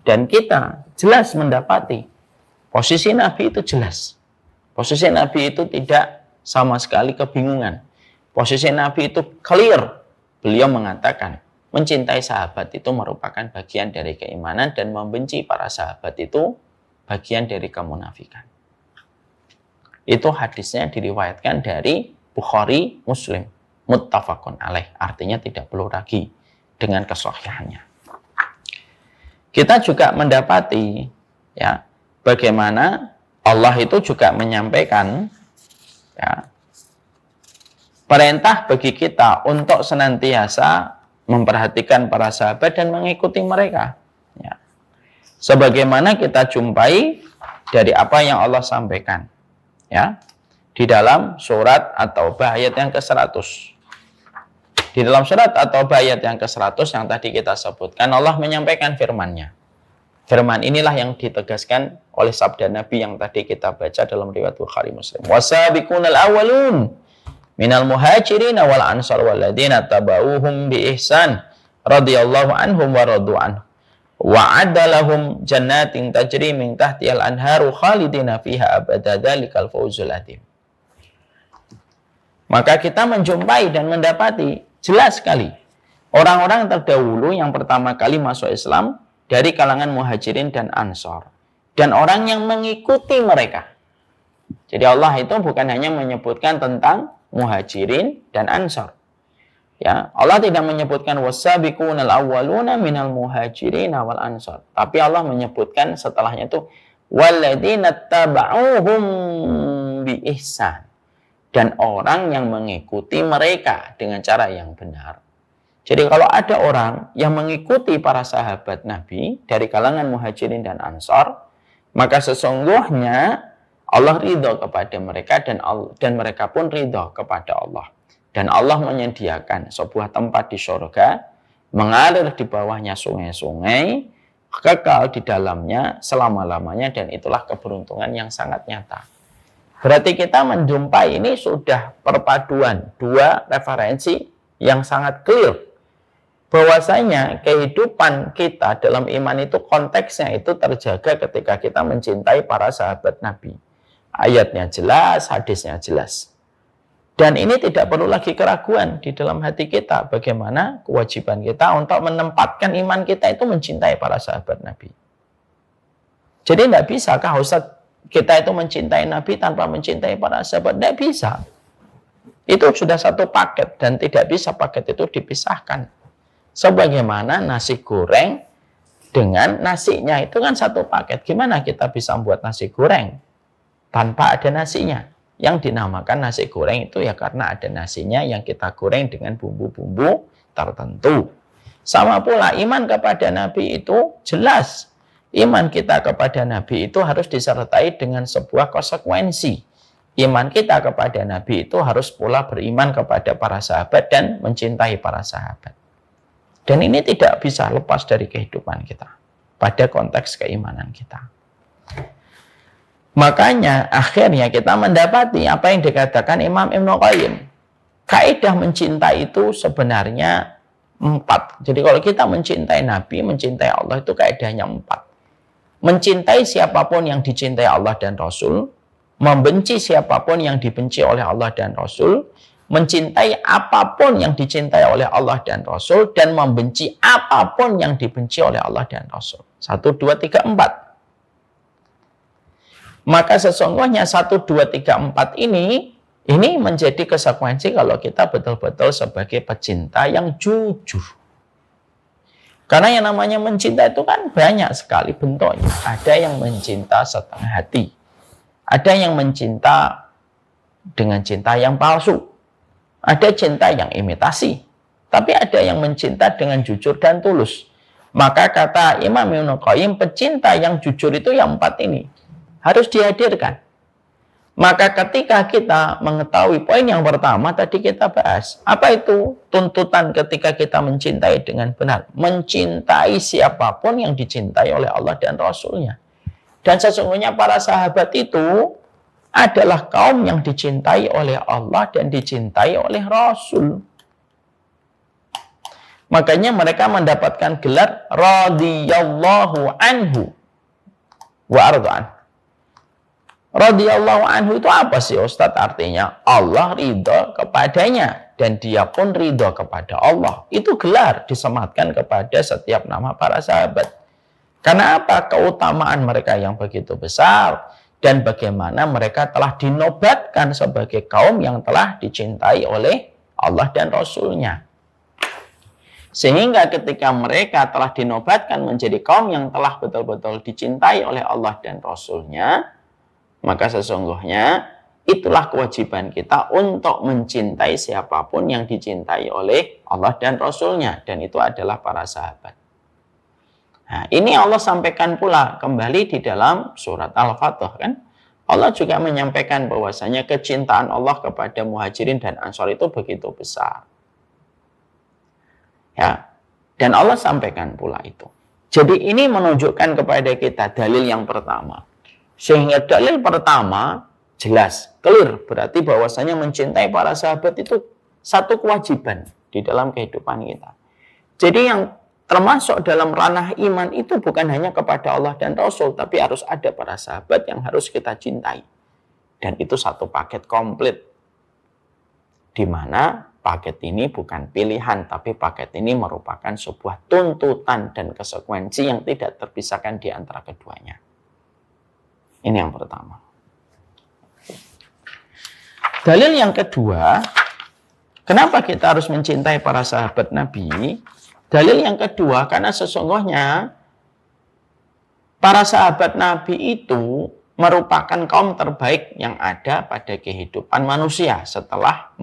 Dan kita jelas mendapati posisi Nabi itu jelas. Posisi Nabi itu tidak sama sekali kebingungan. Posisi Nabi itu clear. Beliau mengatakan, mencintai sahabat itu merupakan bagian dari keimanan dan membenci para sahabat itu bagian dari kemunafikan. Itu hadisnya diriwayatkan dari Bukhari, Muslim. Muttafaqun alaih. Artinya tidak perlu lagi dengan kesahihannya. Kita juga mendapati ya bagaimana Allah itu juga menyampaikan ya, perintah bagi kita untuk senantiasa memperhatikan para sahabat dan mengikuti mereka. Ya. Sebagaimana kita jumpai dari apa yang Allah sampaikan ya di dalam surat At-Taubah ayat yang ke-100. Di dalam surat At-Taubah ayat yang ke-100 yang tadi kita sebutkan, Allah menyampaikan firman-Nya. Firman inilah yang ditegaskan oleh sabda Nabi yang tadi kita baca dalam riwayat Bukhari Muslim. Wasabiqunal awwalun minal muhajirin wal ansar walladzina tabauhum bi ihsan radhiyallahu anhum wa radu anhu wa adalahum jannatin tajri min tahtihal anharu khalidina fiha abada dzalikal fawzul adzim. Maka kita menjumpai dan mendapati jelas sekali orang-orang terdahulu yang pertama kali masuk Islam dari kalangan muhajirin dan ansor dan orang yang mengikuti mereka. Jadi Allah itu bukan hanya menyebutkan tentang muhajirin dan ansor. Ya, Allah tidak menyebutkan wasabiqunal awwaluna minal muhajirin wal ansor. Tapi Allah menyebutkan setelahnya itu walladzina tabauhum bi ihsan. Dan orang yang mengikuti mereka dengan cara yang benar. Jadi kalau ada orang yang mengikuti para sahabat Nabi dari kalangan muhajirin dan ansor, maka sesungguhnya Allah ridho kepada mereka dan mereka pun ridho kepada Allah. Dan Allah menyediakan sebuah tempat di surga, mengalir di bawahnya sungai-sungai, kekal di dalamnya selama-lamanya, dan itulah keberuntungan yang sangat nyata. Berarti kita menjumpai ini sudah perpaduan dua referensi yang sangat clear. Bahwasanya kehidupan kita dalam iman itu konteksnya itu terjaga ketika kita mencintai para sahabat Nabi. Ayatnya jelas, hadisnya jelas. Dan ini tidak perlu lagi keraguan di dalam hati kita. Bagaimana kewajiban kita untuk menempatkan iman kita itu mencintai para sahabat Nabi. Jadi tidak bisakah Ustaz kita itu mencintai Nabi tanpa mencintai para sahabat? Tidak bisa. Itu sudah satu paket dan tidak bisa paket itu dipisahkan. Sebagaimana nasi goreng dengan nasinya itu kan satu paket. Gimana kita bisa membuat nasi goreng tanpa ada nasinya? Yang dinamakan nasi goreng itu ya karena ada nasinya yang kita goreng dengan bumbu-bumbu tertentu. Sama pula iman kepada Nabi itu jelas. Iman kita kepada Nabi itu harus disertai dengan sebuah konsekuensi. Iman kita kepada Nabi itu harus pula beriman kepada para sahabat dan mencintai para sahabat. Dan ini tidak bisa lepas dari kehidupan kita pada konteks keimanan kita. Makanya akhirnya kita mendapati apa yang dikatakan Imam Ibnu Qayyim. Kaidah mencintai itu sebenarnya 4. Jadi kalau kita mencintai Nabi, mencintai Allah itu kaidahnya 4. Mencintai siapapun yang dicintai Allah dan Rasul, membenci siapapun yang dibenci oleh Allah dan Rasul, mencintai apapun yang dicintai oleh Allah dan Rasul, dan membenci apapun yang dibenci oleh Allah dan Rasul. 1, 2, 3, 4. Maka sesungguhnya 1, 2, 3, 4 ini menjadi konsekuensi kalau kita betul-betul sebagai pecinta yang jujur. Karena yang namanya mencinta itu kan banyak sekali bentuknya. Ada yang mencinta setengah hati. Ada yang mencinta dengan cinta yang palsu. Ada cinta yang imitasi. Tapi ada yang mencinta dengan jujur dan tulus. Maka kata Imam Ibnu Qayyim, pecinta yang jujur itu yang 4 ini harus dihadirkan. Maka ketika kita mengetahui poin yang pertama tadi kita bahas, apa itu tuntutan ketika kita mencintai dengan benar? Mencintai siapapun yang dicintai oleh Allah dan Rasul-Nya. Dan sesungguhnya para sahabat itu adalah kaum yang dicintai oleh Allah dan dicintai oleh Rasul. Makanya mereka mendapatkan gelar radhiyallahu anhu wa arda'an. Radhiyallahu anhu itu apa sih Ustadz? Artinya Allah ridho kepadanya dan dia pun ridho kepada Allah. Itu gelar disematkan kepada setiap nama para sahabat. Karena apa? Keutamaan mereka yang begitu besar dan bagaimana mereka telah dinobatkan sebagai kaum yang telah dicintai oleh Allah dan Rasul-Nya. Sehingga ketika mereka telah dinobatkan menjadi kaum yang telah betul-betul dicintai oleh Allah dan Rasul-Nya, maka sesungguhnya itulah kewajiban kita untuk mencintai siapapun yang dicintai oleh Allah dan Rasul-Nya. Dan itu adalah para sahabat. Nah, ini Allah sampaikan pula kembali di dalam surat Al-Fatih kan. Allah juga menyampaikan bahwasanya kecintaan Allah kepada Muhajirin dan Ansor itu begitu besar. Ya. Dan Allah sampaikan pula itu. Jadi ini menunjukkan kepada kita dalil yang pertama. Sehingga dalil pertama jelas, clear, berarti bahwasanya mencintai para sahabat itu satu kewajiban di dalam kehidupan kita. Jadi yang termasuk dalam ranah iman itu bukan hanya kepada Allah dan Rasul, tapi harus ada para sahabat yang harus kita cintai. Dan itu satu paket komplit. Di mana paket ini bukan pilihan, tapi paket ini merupakan sebuah tuntutan dan konsekuensi yang tidak terpisahkan di antara keduanya. Ini yang pertama. Dalil yang kedua, kenapa kita harus mencintai para sahabat Nabi? Dalil yang kedua, karena sesungguhnya para sahabat Nabi itu merupakan kaum terbaik yang ada pada kehidupan manusia setelah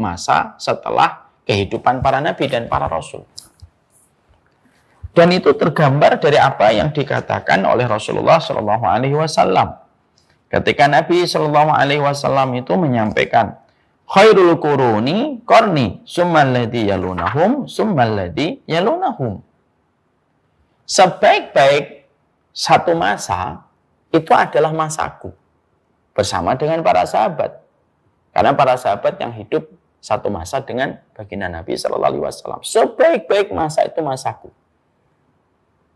kehidupan para Nabi dan para Rasul. Dan itu tergambar dari apa yang dikatakan oleh Rasulullah SAW. Ketika Nabi SAW itu menyampaikan, khairul quruni qarni, summal ladzi yalunahum, summal ladzi yalunahum. Sebaik-baik satu masa itu adalah masaku bersama dengan para sahabat. Karena para sahabat yang hidup satu masa dengan baginda Nabi SAW. Sebaik-baik masa itu masaku.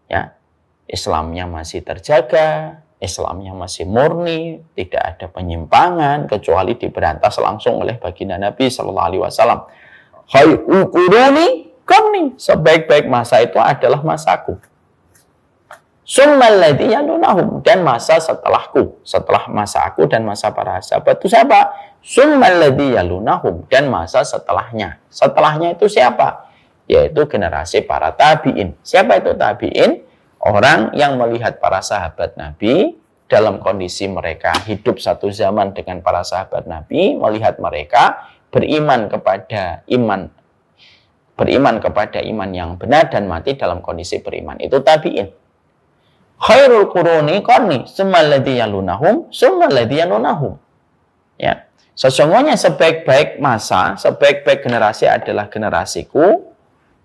Ya, Islamnya masih terjaga, Islamnya masih murni, tidak ada penyimpangan kecuali diberantas langsung oleh baginda Nabi SAW. Khairul quruni qarni, sebaik-baik masa itu adalah masaku. Summal ladzi yalunahum, dan masa setelahku. Setelah masa aku dan masa para sahabat itu siapa? Summal ladzi yalunahum, dan masa setelahnya. Setelahnya itu siapa? Yaitu generasi para tabi'in. Siapa itu tabi'in? Orang yang melihat para sahabat Nabi dalam kondisi mereka hidup satu zaman dengan para sahabat Nabi, melihat mereka beriman kepada iman yang benar dan mati dalam kondisi beriman. Itu tabi'in. Khairul quruni qarni, summal ladzi yalunahum, summal ladzi yalunahum. Ya. Sesungguhnya sebaik-baik masa, sebaik-baik generasi adalah generasiku,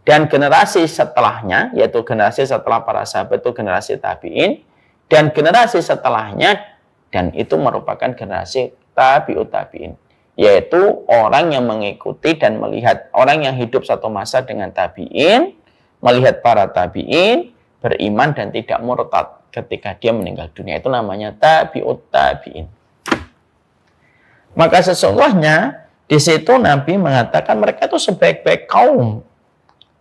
dan generasi setelahnya, yaitu generasi setelah para sahabat itu generasi tabi'in, dan generasi setelahnya, dan itu merupakan generasi tabi'ut tabi'in, yaitu orang yang mengikuti dan melihat orang yang hidup satu masa dengan tabi'in, melihat para tabi'in, beriman dan tidak murtad ketika dia meninggal dunia. Itu namanya tabi'ut tabi'in. Maka sesungguhnya di situ Nabi mengatakan mereka itu sebaik-baik kaum.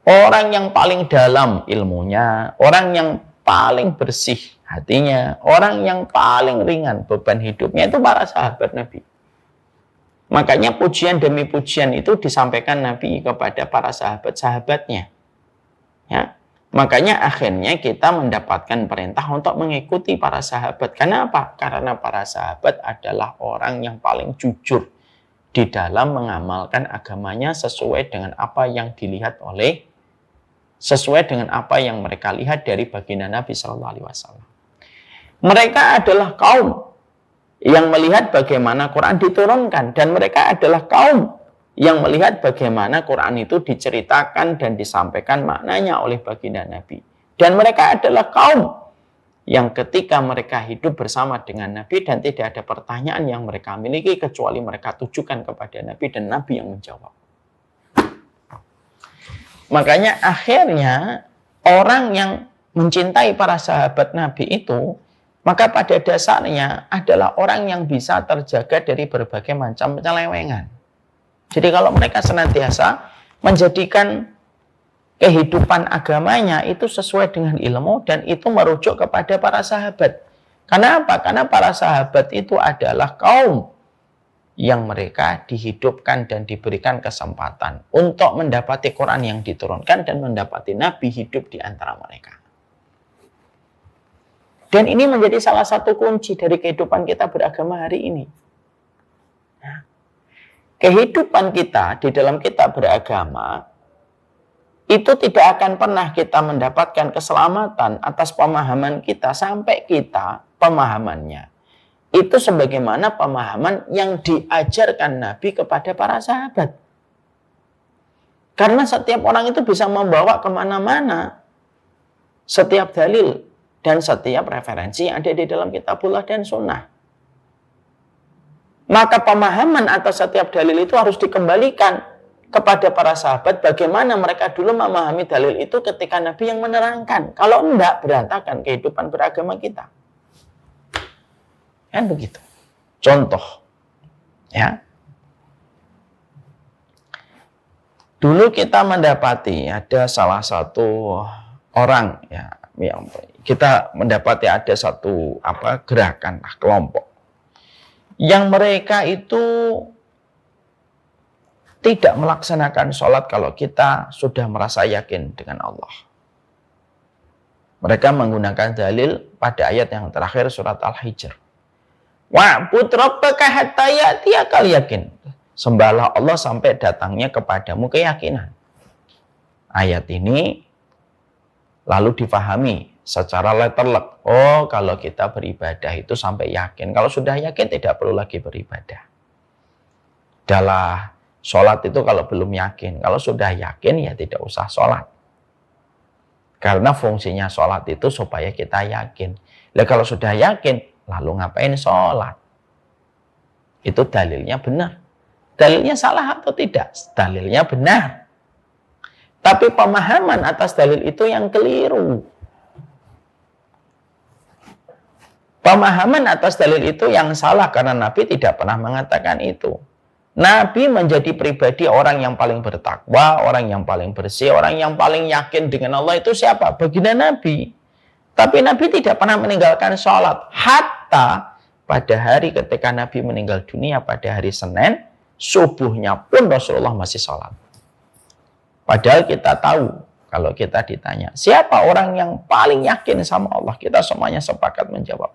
Orang yang paling dalam ilmunya, orang yang paling bersih hatinya. Orang yang paling ringan beban hidupnya itu para sahabat Nabi. Makanya pujian demi pujian itu disampaikan Nabi kepada para sahabat-sahabatnya. Ya. Makanya akhirnya kita mendapatkan perintah untuk mengikuti para sahabat. Karena apa? Karena para sahabat adalah orang yang paling jujur di dalam mengamalkan agamanya sesuai dengan apa yang sesuai dengan apa yang mereka lihat dari baginda Nabi Shallallahu Alaihi Wasallam. Mereka adalah kaum yang melihat bagaimana Quran diturunkan, dan mereka adalah kaum yang melihat bagaimana Quran itu diceritakan dan disampaikan maknanya oleh baginda Nabi. Dan mereka adalah kaum yang ketika mereka hidup bersama dengan Nabi dan tidak ada pertanyaan yang mereka miliki kecuali mereka tujukan kepada Nabi dan Nabi yang menjawab. Makanya akhirnya orang yang mencintai para sahabat Nabi itu, maka pada dasarnya adalah orang yang bisa terjaga dari berbagai macam penyelewengan. Jadi kalau mereka senantiasa menjadikan kehidupan agamanya itu sesuai dengan ilmu dan itu merujuk kepada para sahabat. Karena apa? Karena para sahabat itu adalah kaum yang mereka dihidupkan dan diberikan kesempatan untuk mendapati Quran yang diturunkan dan mendapati Nabi hidup di antara mereka. Dan ini menjadi salah satu kunci dari kehidupan kita beragama hari ini. Nah, kehidupan kita di dalam kita beragama itu tidak akan pernah kita mendapatkan keselamatan atas pemahaman kita sampai kita pemahamannya itu sebagaimana pemahaman yang diajarkan Nabi kepada para sahabat. Karena setiap orang itu bisa membawa kemana-mana setiap dalil dan setiap referensi yang ada di dalam kitabullah dan sunnah. Maka pemahaman atas setiap dalil itu harus dikembalikan kepada para sahabat bagaimana mereka dulu memahami dalil itu ketika Nabi yang menerangkan. Kalau enggak, berantakan kehidupan beragama kita. Kan begitu. Contoh. Ya. Dulu kita mendapati ada salah satu orang ya, yang kita mendapati ada satu gerakan kelompok yang mereka itu tidak melaksanakan sholat kalau kita sudah merasa yakin dengan Allah. Mereka menggunakan dalil pada ayat yang terakhir surat Al-Hijr. Wa'bud rabbaka hatta ya'tiyakal yakin. Sembahlah Allah sampai datangnya kepadamu keyakinan. Ayat ini lalu difahami secara letterlek. Oh, kalau kita beribadah itu sampai yakin. Kalau sudah yakin tidak perlu lagi beribadah. Dalam sholat itu kalau belum yakin. Kalau sudah yakin ya tidak usah sholat. Karena fungsinya sholat itu supaya kita yakin. Nah, kalau sudah yakin, lalu ngapain sholat? Itu dalilnya benar. Dalilnya salah atau tidak? Dalilnya benar. Tapi pemahaman atas dalil itu yang keliru. Pemahaman atas dalil itu yang salah karena Nabi tidak pernah mengatakan itu. Nabi menjadi pribadi orang yang paling bertakwa, orang yang paling bersih, orang yang paling yakin dengan Allah itu siapa? Baginda Nabi. Tapi Nabi tidak pernah meninggalkan sholat. Hatta pada hari ketika Nabi meninggal dunia pada hari Senin, subuhnya pun Rasulullah masih sholat. Padahal kita tahu, kalau kita ditanya, siapa orang yang paling yakin sama Allah? Kita semuanya sepakat menjawab.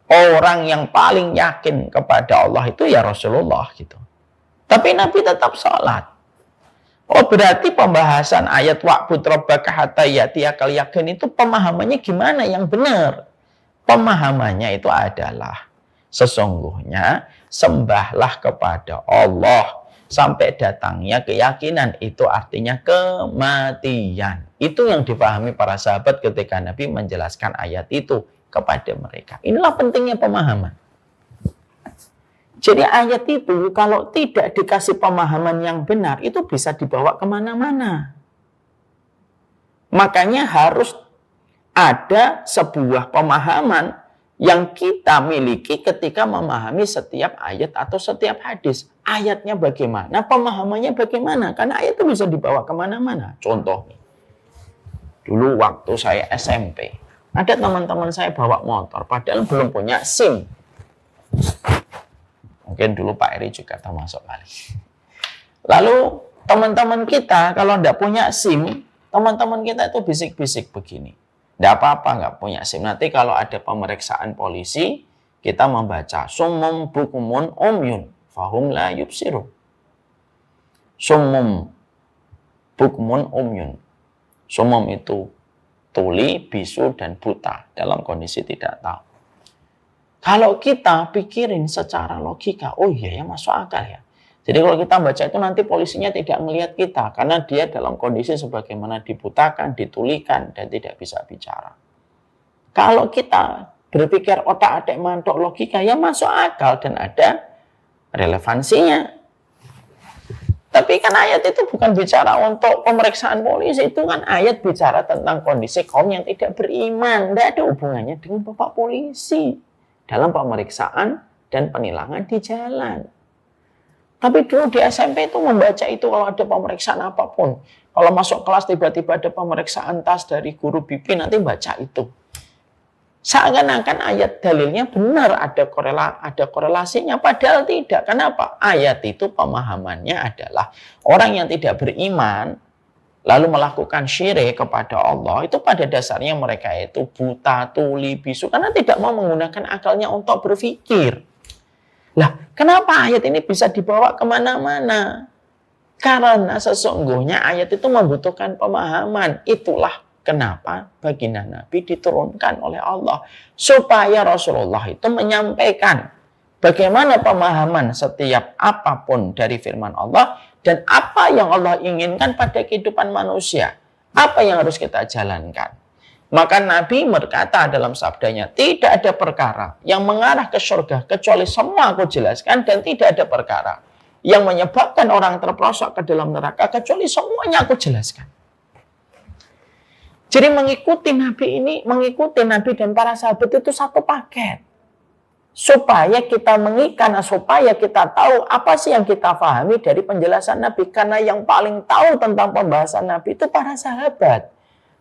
Orang yang paling yakin kepada Allah itu ya Rasulullah gitu. Tapi Nabi tetap sholat. Oh, berarti pembahasan ayat wa'bud rabbaka hatta ya'tiyakal yakin itu pemahamannya gimana yang benar? Pemahamannya itu adalah sesungguhnya sembahlah kepada Allah sampai datangnya keyakinan, itu artinya kematian. Itu yang dipahami para sahabat ketika Nabi menjelaskan ayat itu kepada mereka. Inilah pentingnya pemahaman. Jadi ayat itu kalau tidak dikasih pemahaman yang benar, itu bisa dibawa kemana-mana. Makanya harus ada sebuah pemahaman yang kita miliki ketika memahami setiap ayat atau setiap hadis. Ayatnya bagaimana, pemahamannya bagaimana. Karena ayat itu bisa dibawa kemana-mana. Contoh, dulu waktu saya SMP, Ada teman-teman saya bawa motor, padahal belum punya SIM. Mungkin dulu Pak Eri juga termasuk kali. Lalu teman-teman kita kalau tidak punya SIM, teman-teman kita itu bisik-bisik begini. Tidak apa-apa nggak punya SIM. Nanti kalau ada pemeriksaan polisi, kita membaca summum bukumun umyun fahum la yubsiru. Summum bukumun umyun. Summum itu tuli, bisu, dan buta dalam kondisi tidak tahu. Kalau kita pikirin secara logika, oh iya ya masuk akal ya. Jadi kalau kita baca itu nanti polisinya tidak melihat kita karena dia dalam kondisi sebagaimana dibutakan, ditulikan, dan tidak bisa bicara. Kalau kita berpikir otak-atik mantok logika, ya masuk akal dan ada relevansinya. Tapi kan ayat itu bukan bicara untuk pemeriksaan polisi, itu kan ayat bicara tentang kondisi kaum yang tidak beriman. Tidak ada hubungannya dengan bapak polisi dalam pemeriksaan dan penilangan di jalan. Tapi dulu di SMP itu membaca itu kalau ada pemeriksaan apapun. Kalau masuk kelas tiba-tiba ada pemeriksaan tas dari guru BP, nanti baca itu. Seakan-akan ayat dalilnya benar, ada korelasinya, padahal tidak. Kenapa? Ayat itu pemahamannya adalah orang yang tidak beriman lalu melakukan syirik kepada Allah, itu pada dasarnya mereka itu buta, tuli, bisu karena tidak mau menggunakan akalnya untuk berpikir. Lah, kenapa ayat ini bisa dibawa kemana-mana? Karena sesungguhnya ayat itu membutuhkan pemahaman. Itulah kenapa baginda Nabi diturunkan oleh Allah. Supaya Rasulullah itu menyampaikan bagaimana pemahaman setiap apapun dari firman Allah dan apa yang Allah inginkan pada kehidupan manusia. Apa yang harus kita jalankan. Maka Nabi berkata dalam sabdanya, tidak ada perkara yang mengarah ke surga kecuali semua aku jelaskan, dan tidak ada perkara yang menyebabkan orang terperosok ke dalam neraka kecuali semuanya aku jelaskan. Jadi mengikuti Nabi dan para sahabat itu satu paket. Supaya kita mengikat, supaya kita tahu apa sih yang kita pahami dari penjelasan Nabi. Karena yang paling tahu tentang pembahasan Nabi itu para sahabat.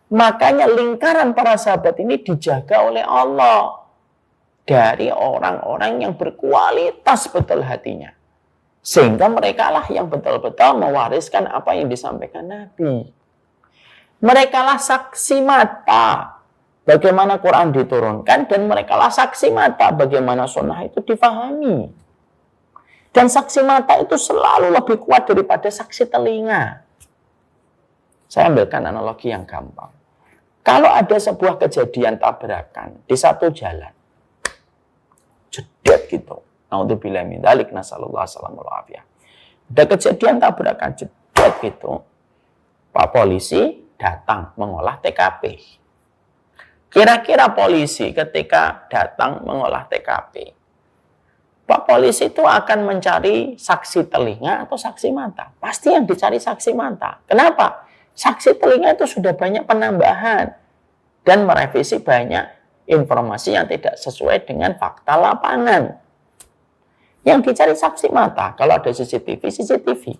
Makanya lingkaran para sahabat ini dijaga oleh Allah. Dari orang-orang yang berkualitas betul hatinya. Sehingga mereka lah yang betul-betul mewariskan apa yang disampaikan Nabi. Mereka lah saksi mata bagaimana Quran diturunkan, dan mereka lah saksi mata bagaimana sunnah itu difahami. Dan saksi mata itu selalu lebih kuat daripada saksi telinga. Saya ambilkan analogi yang gampang. Kalau ada sebuah kejadian tabrakan di satu jalan, jedet gitu. Naudzubillah min dzalik, nasallallahu alaihi. Ada kejadian tabrakan jedet gitu. Pak polisi datang mengolah TKP. Kira-kira polisi ketika datang mengolah TKP, Pak polisi itu akan mencari saksi telinga atau saksi mata? Pasti yang dicari saksi mata. Kenapa? Saksi telinga itu sudah banyak penambahan dan merevisi banyak informasi yang tidak sesuai dengan fakta lapangan. Yang dicari saksi mata, kalau ada CCTV, CCTV.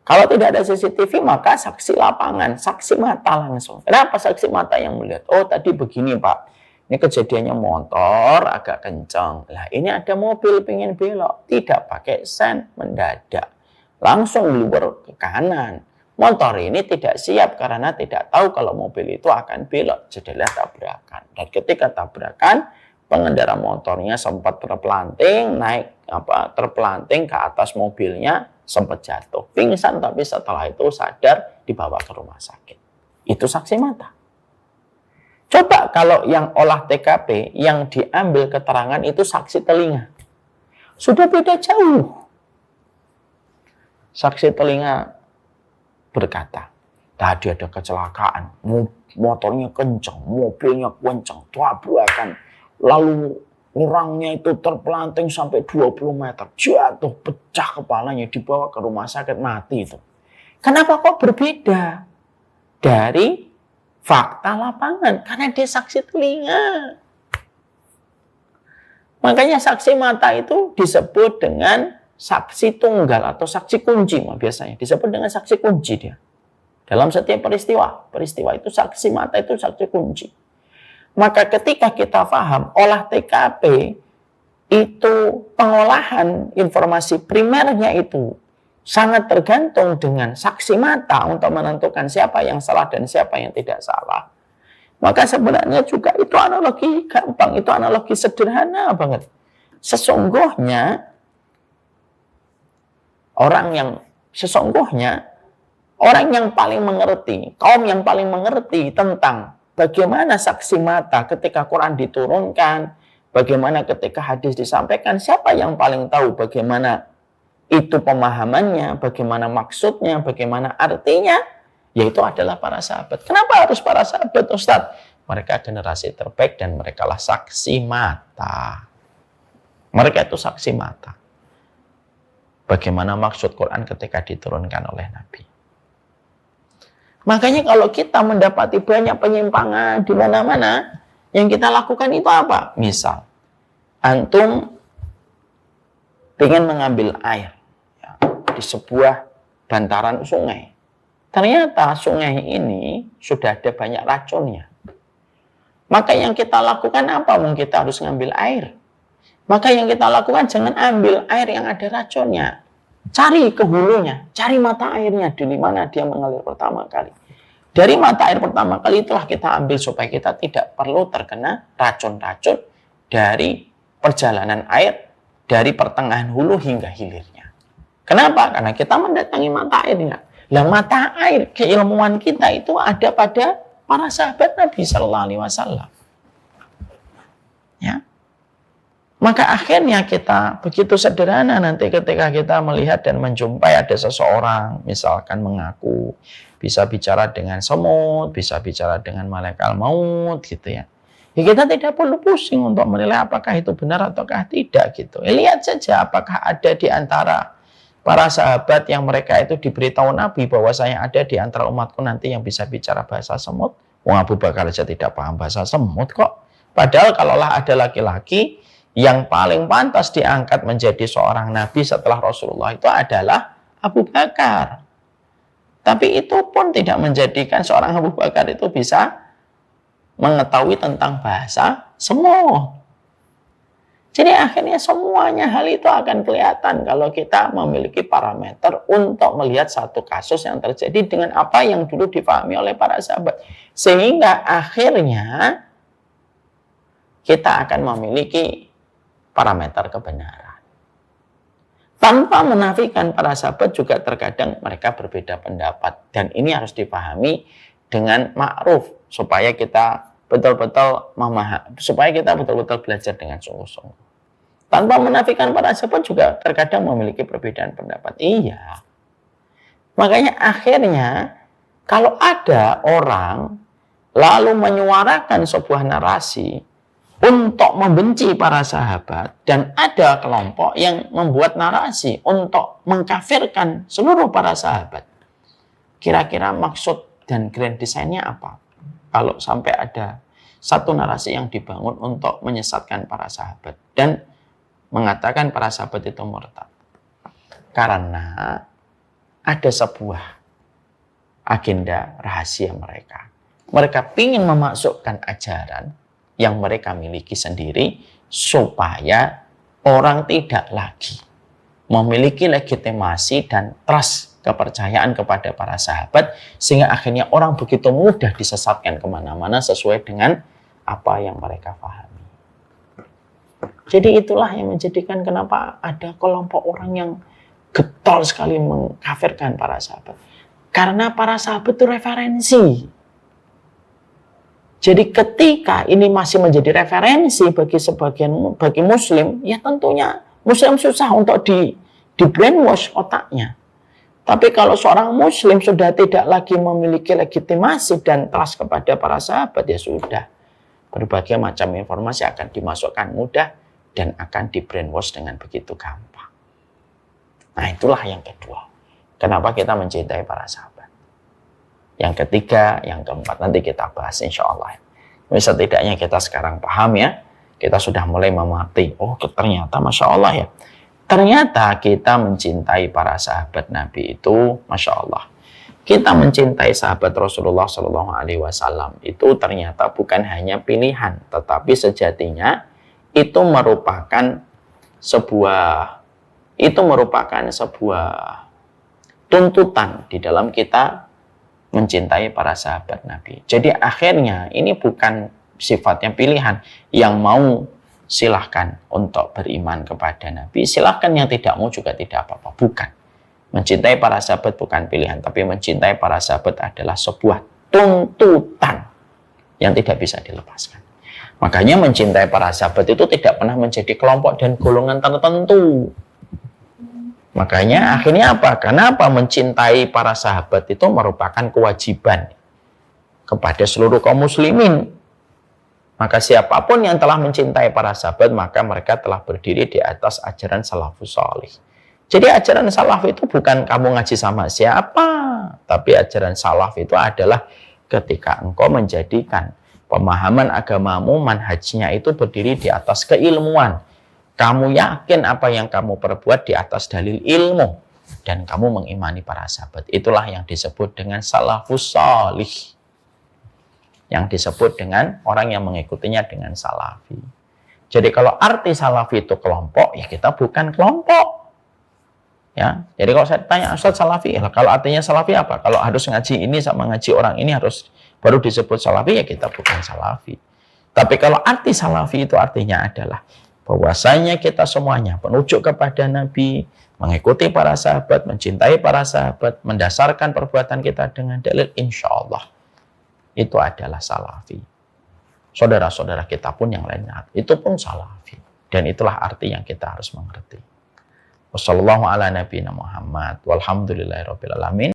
Kalau tidak ada CCTV, maka saksi lapangan, saksi mata langsung. Kenapa saksi mata yang melihat? Oh, tadi begini Pak, ini kejadiannya motor agak kencang. Lah, ini ada mobil pengen belok, tidak pakai sen, mendadak. Langsung luber ke kanan. Motor ini tidak siap karena tidak tahu kalau mobil itu akan belok. Jadilah tabrakan. Dan ketika tabrakan, pengendara motornya sempat terpelanting, terpelanting ke atas mobilnya, sempat jatuh. Pingsan, tapi setelah itu sadar, dibawa ke rumah sakit. Itu saksi mata. Coba kalau yang olah TKP, yang diambil keterangan itu saksi telinga. Sudah beda jauh. Saksi telinga berkata, tadi ada kecelakaan, motornya kencang, mobilnya kencang, tabrakan, lalu orangnya itu terpelanting sampai 20 meter, jatuh, pecah kepalanya, dibawa ke rumah sakit, mati itu. Kenapa kok berbeda dari fakta lapangan? Karena dia saksi telinga. Makanya saksi mata itu disebut dengan saksi tunggal atau saksi kunci, biasanya disebut dengan saksi kunci dia. Dalam setiap peristiwa itu saksi mata itu saksi kunci. Maka ketika kita paham olah TKP itu pengolahan informasi primernya itu sangat tergantung dengan saksi mata untuk menentukan siapa yang salah dan siapa yang tidak salah. Maka sebenarnya juga itu analogi gampang, itu analogi sederhana banget. Sesungguhnya orang yang paling mengerti, kaum yang paling mengerti tentang bagaimana saksi mata ketika Quran diturunkan, bagaimana ketika hadis disampaikan, siapa yang paling tahu bagaimana itu pemahamannya, bagaimana maksudnya, bagaimana artinya, yaitu adalah para sahabat. Kenapa harus para sahabat, Ustaz? Mereka generasi terbaik dan mereka lah saksi mata. Mereka itu saksi mata. Bagaimana maksud Quran ketika diturunkan oleh Nabi. Makanya kalau kita mendapati banyak penyimpangan di mana-mana, yang kita lakukan itu apa? Misal, antum ingin mengambil air ya, di sebuah bantaran sungai. Ternyata sungai ini sudah ada banyak racunnya. Maka yang kita lakukan apa? Kita harus ngambil air. Maka yang kita lakukan jangan ambil air yang ada racunnya. Cari ke hulunya, cari mata airnya di mana dia mengalir pertama kali. Dari mata air pertama kali itulah kita ambil supaya kita tidak perlu terkena racun-racun dari perjalanan air dari pertengahan hulu hingga hilirnya. Kenapa? Karena kita mendatangi mata airnya. Lah mata air keilmuan kita itu ada pada para sahabat Nabi Sallallahu Alaihi Wasallam. Ya. Maka akhirnya kita begitu sederhana nanti ketika kita melihat dan menjumpai ada seseorang misalkan mengaku bisa bicara dengan semut, bisa bicara dengan malaikat maut gitu ya. Ya kita tidak perlu pusing untuk menilai apakah itu benar ataukah tidak gitu. Ya, lihat saja apakah ada di antara para sahabat yang mereka itu diberitahu Nabi bahwa saya ada di antara umatku nanti yang bisa bicara bahasa semut. Wong Abu Bakar saja tidak paham bahasa semut kok. Padahal kalaulah ada laki-laki yang paling pantas diangkat menjadi seorang nabi setelah Rasulullah itu adalah Abu Bakar. Tapi itu pun tidak menjadikan seorang Abu Bakar itu bisa mengetahui tentang bahasa semut. Jadi akhirnya semuanya hal itu akan kelihatan kalau kita memiliki parameter untuk melihat satu kasus yang terjadi dengan apa yang dulu dipahami oleh para sahabat. Sehingga akhirnya kita akan memiliki parameter kebenaran. Tanpa menafikan para sahabat juga terkadang mereka berbeda pendapat. Dan ini harus dipahami dengan ma'ruf supaya kita betul-betul memahami, supaya kita betul-betul belajar dengan sungguh-sungguh. Tanpa menafikan para sahabat juga terkadang memiliki perbedaan pendapat. Iya. Makanya akhirnya kalau ada orang lalu menyuarakan sebuah narasi untuk membenci para sahabat dan ada kelompok yang membuat narasi untuk mengkafirkan seluruh para sahabat. Kira-kira maksud dan grand design-nya apa? Kalau sampai ada satu narasi yang dibangun untuk menyesatkan para sahabat dan mengatakan para sahabat itu murtad. Karena ada sebuah agenda rahasia mereka. Mereka ingin memasukkan ajaran yang mereka miliki sendiri supaya orang tidak lagi memiliki legitimasi dan trust kepercayaan kepada para sahabat sehingga akhirnya orang begitu mudah disesatkan kemana-mana sesuai dengan apa yang mereka pahami. Jadi itulah yang menjadikan kenapa ada kelompok orang yang getol sekali mengkafirkan para sahabat. Karena para sahabat itu referensi. Jadi ketika ini masih menjadi referensi bagi muslim, ya tentunya muslim susah untuk di brainwash otaknya. Tapi kalau seorang muslim sudah tidak lagi memiliki legitimasi dan trust kepada para sahabat, ya sudah. Berbagai macam informasi akan dimasukkan mudah dan akan di brainwash dengan begitu gampang. Nah itulah yang kedua. Kenapa kita mencintai para sahabat. Yang ketiga, yang keempat, nanti kita bahas insya Allah. Setidaknya kita sekarang paham ya. Kita sudah mulai mengerti. Oh ternyata Masya Allah ya. Ternyata kita mencintai para sahabat Nabi itu Masya Allah. kita mencintai sahabat Rasulullah Shallallahu Alaihi Wasallam itu ternyata bukan hanya pilihan, tetapi sejatinya itu merupakan sebuah tuntutan di dalam kita mencintai para sahabat Nabi. Jadi akhirnya ini bukan sifatnya pilihan. Yang mau silahkan untuk beriman kepada Nabi, silahkan, yang tidak mau juga tidak apa-apa. Bukan. Mencintai para sahabat bukan pilihan, tapi mencintai para sahabat adalah sebuah tuntutan yang tidak bisa dilepaskan. Makanya mencintai para sahabat itu tidak pernah menjadi kelompok dan golongan tertentu. Makanya akhirnya apa? Karena apa? Mencintai para sahabat itu merupakan kewajiban kepada seluruh kaum muslimin. Maka siapapun yang telah mencintai para sahabat, maka mereka telah berdiri di atas ajaran salafus salih. Jadi ajaran salaf itu bukan kamu ngaji sama siapa, tapi ajaran salaf itu adalah ketika engkau menjadikan pemahaman agamamu, manhajnya itu berdiri di atas keilmuan. Kamu yakin apa yang kamu perbuat di atas dalil ilmu, dan kamu mengimani para sahabat. Itulah yang disebut dengan salafus salih. Yang disebut dengan orang yang mengikutinya dengan salafi. Jadi kalau arti salafi itu kelompok, ya kita bukan kelompok. Ya, jadi kalau saya tanya Ustaz salafi, kalau artinya salafi apa? Kalau harus ngaji ini sama ngaji orang ini harus baru disebut salafi, ya kita bukan salafi. Tapi kalau arti salafi itu artinya adalah bahwasanya kita semuanya penunjuk kepada Nabi, mengikuti para sahabat, mencintai para sahabat, mendasarkan perbuatan kita dengan dalil, insya Allah itu adalah salafi. Saudara-saudara kita pun yang lainnya itu pun salafi, dan itulah arti yang kita harus mengerti. Wassalamualaikum warahmatullahi wabarakatuh. Walhamdulillahirabbil alamin.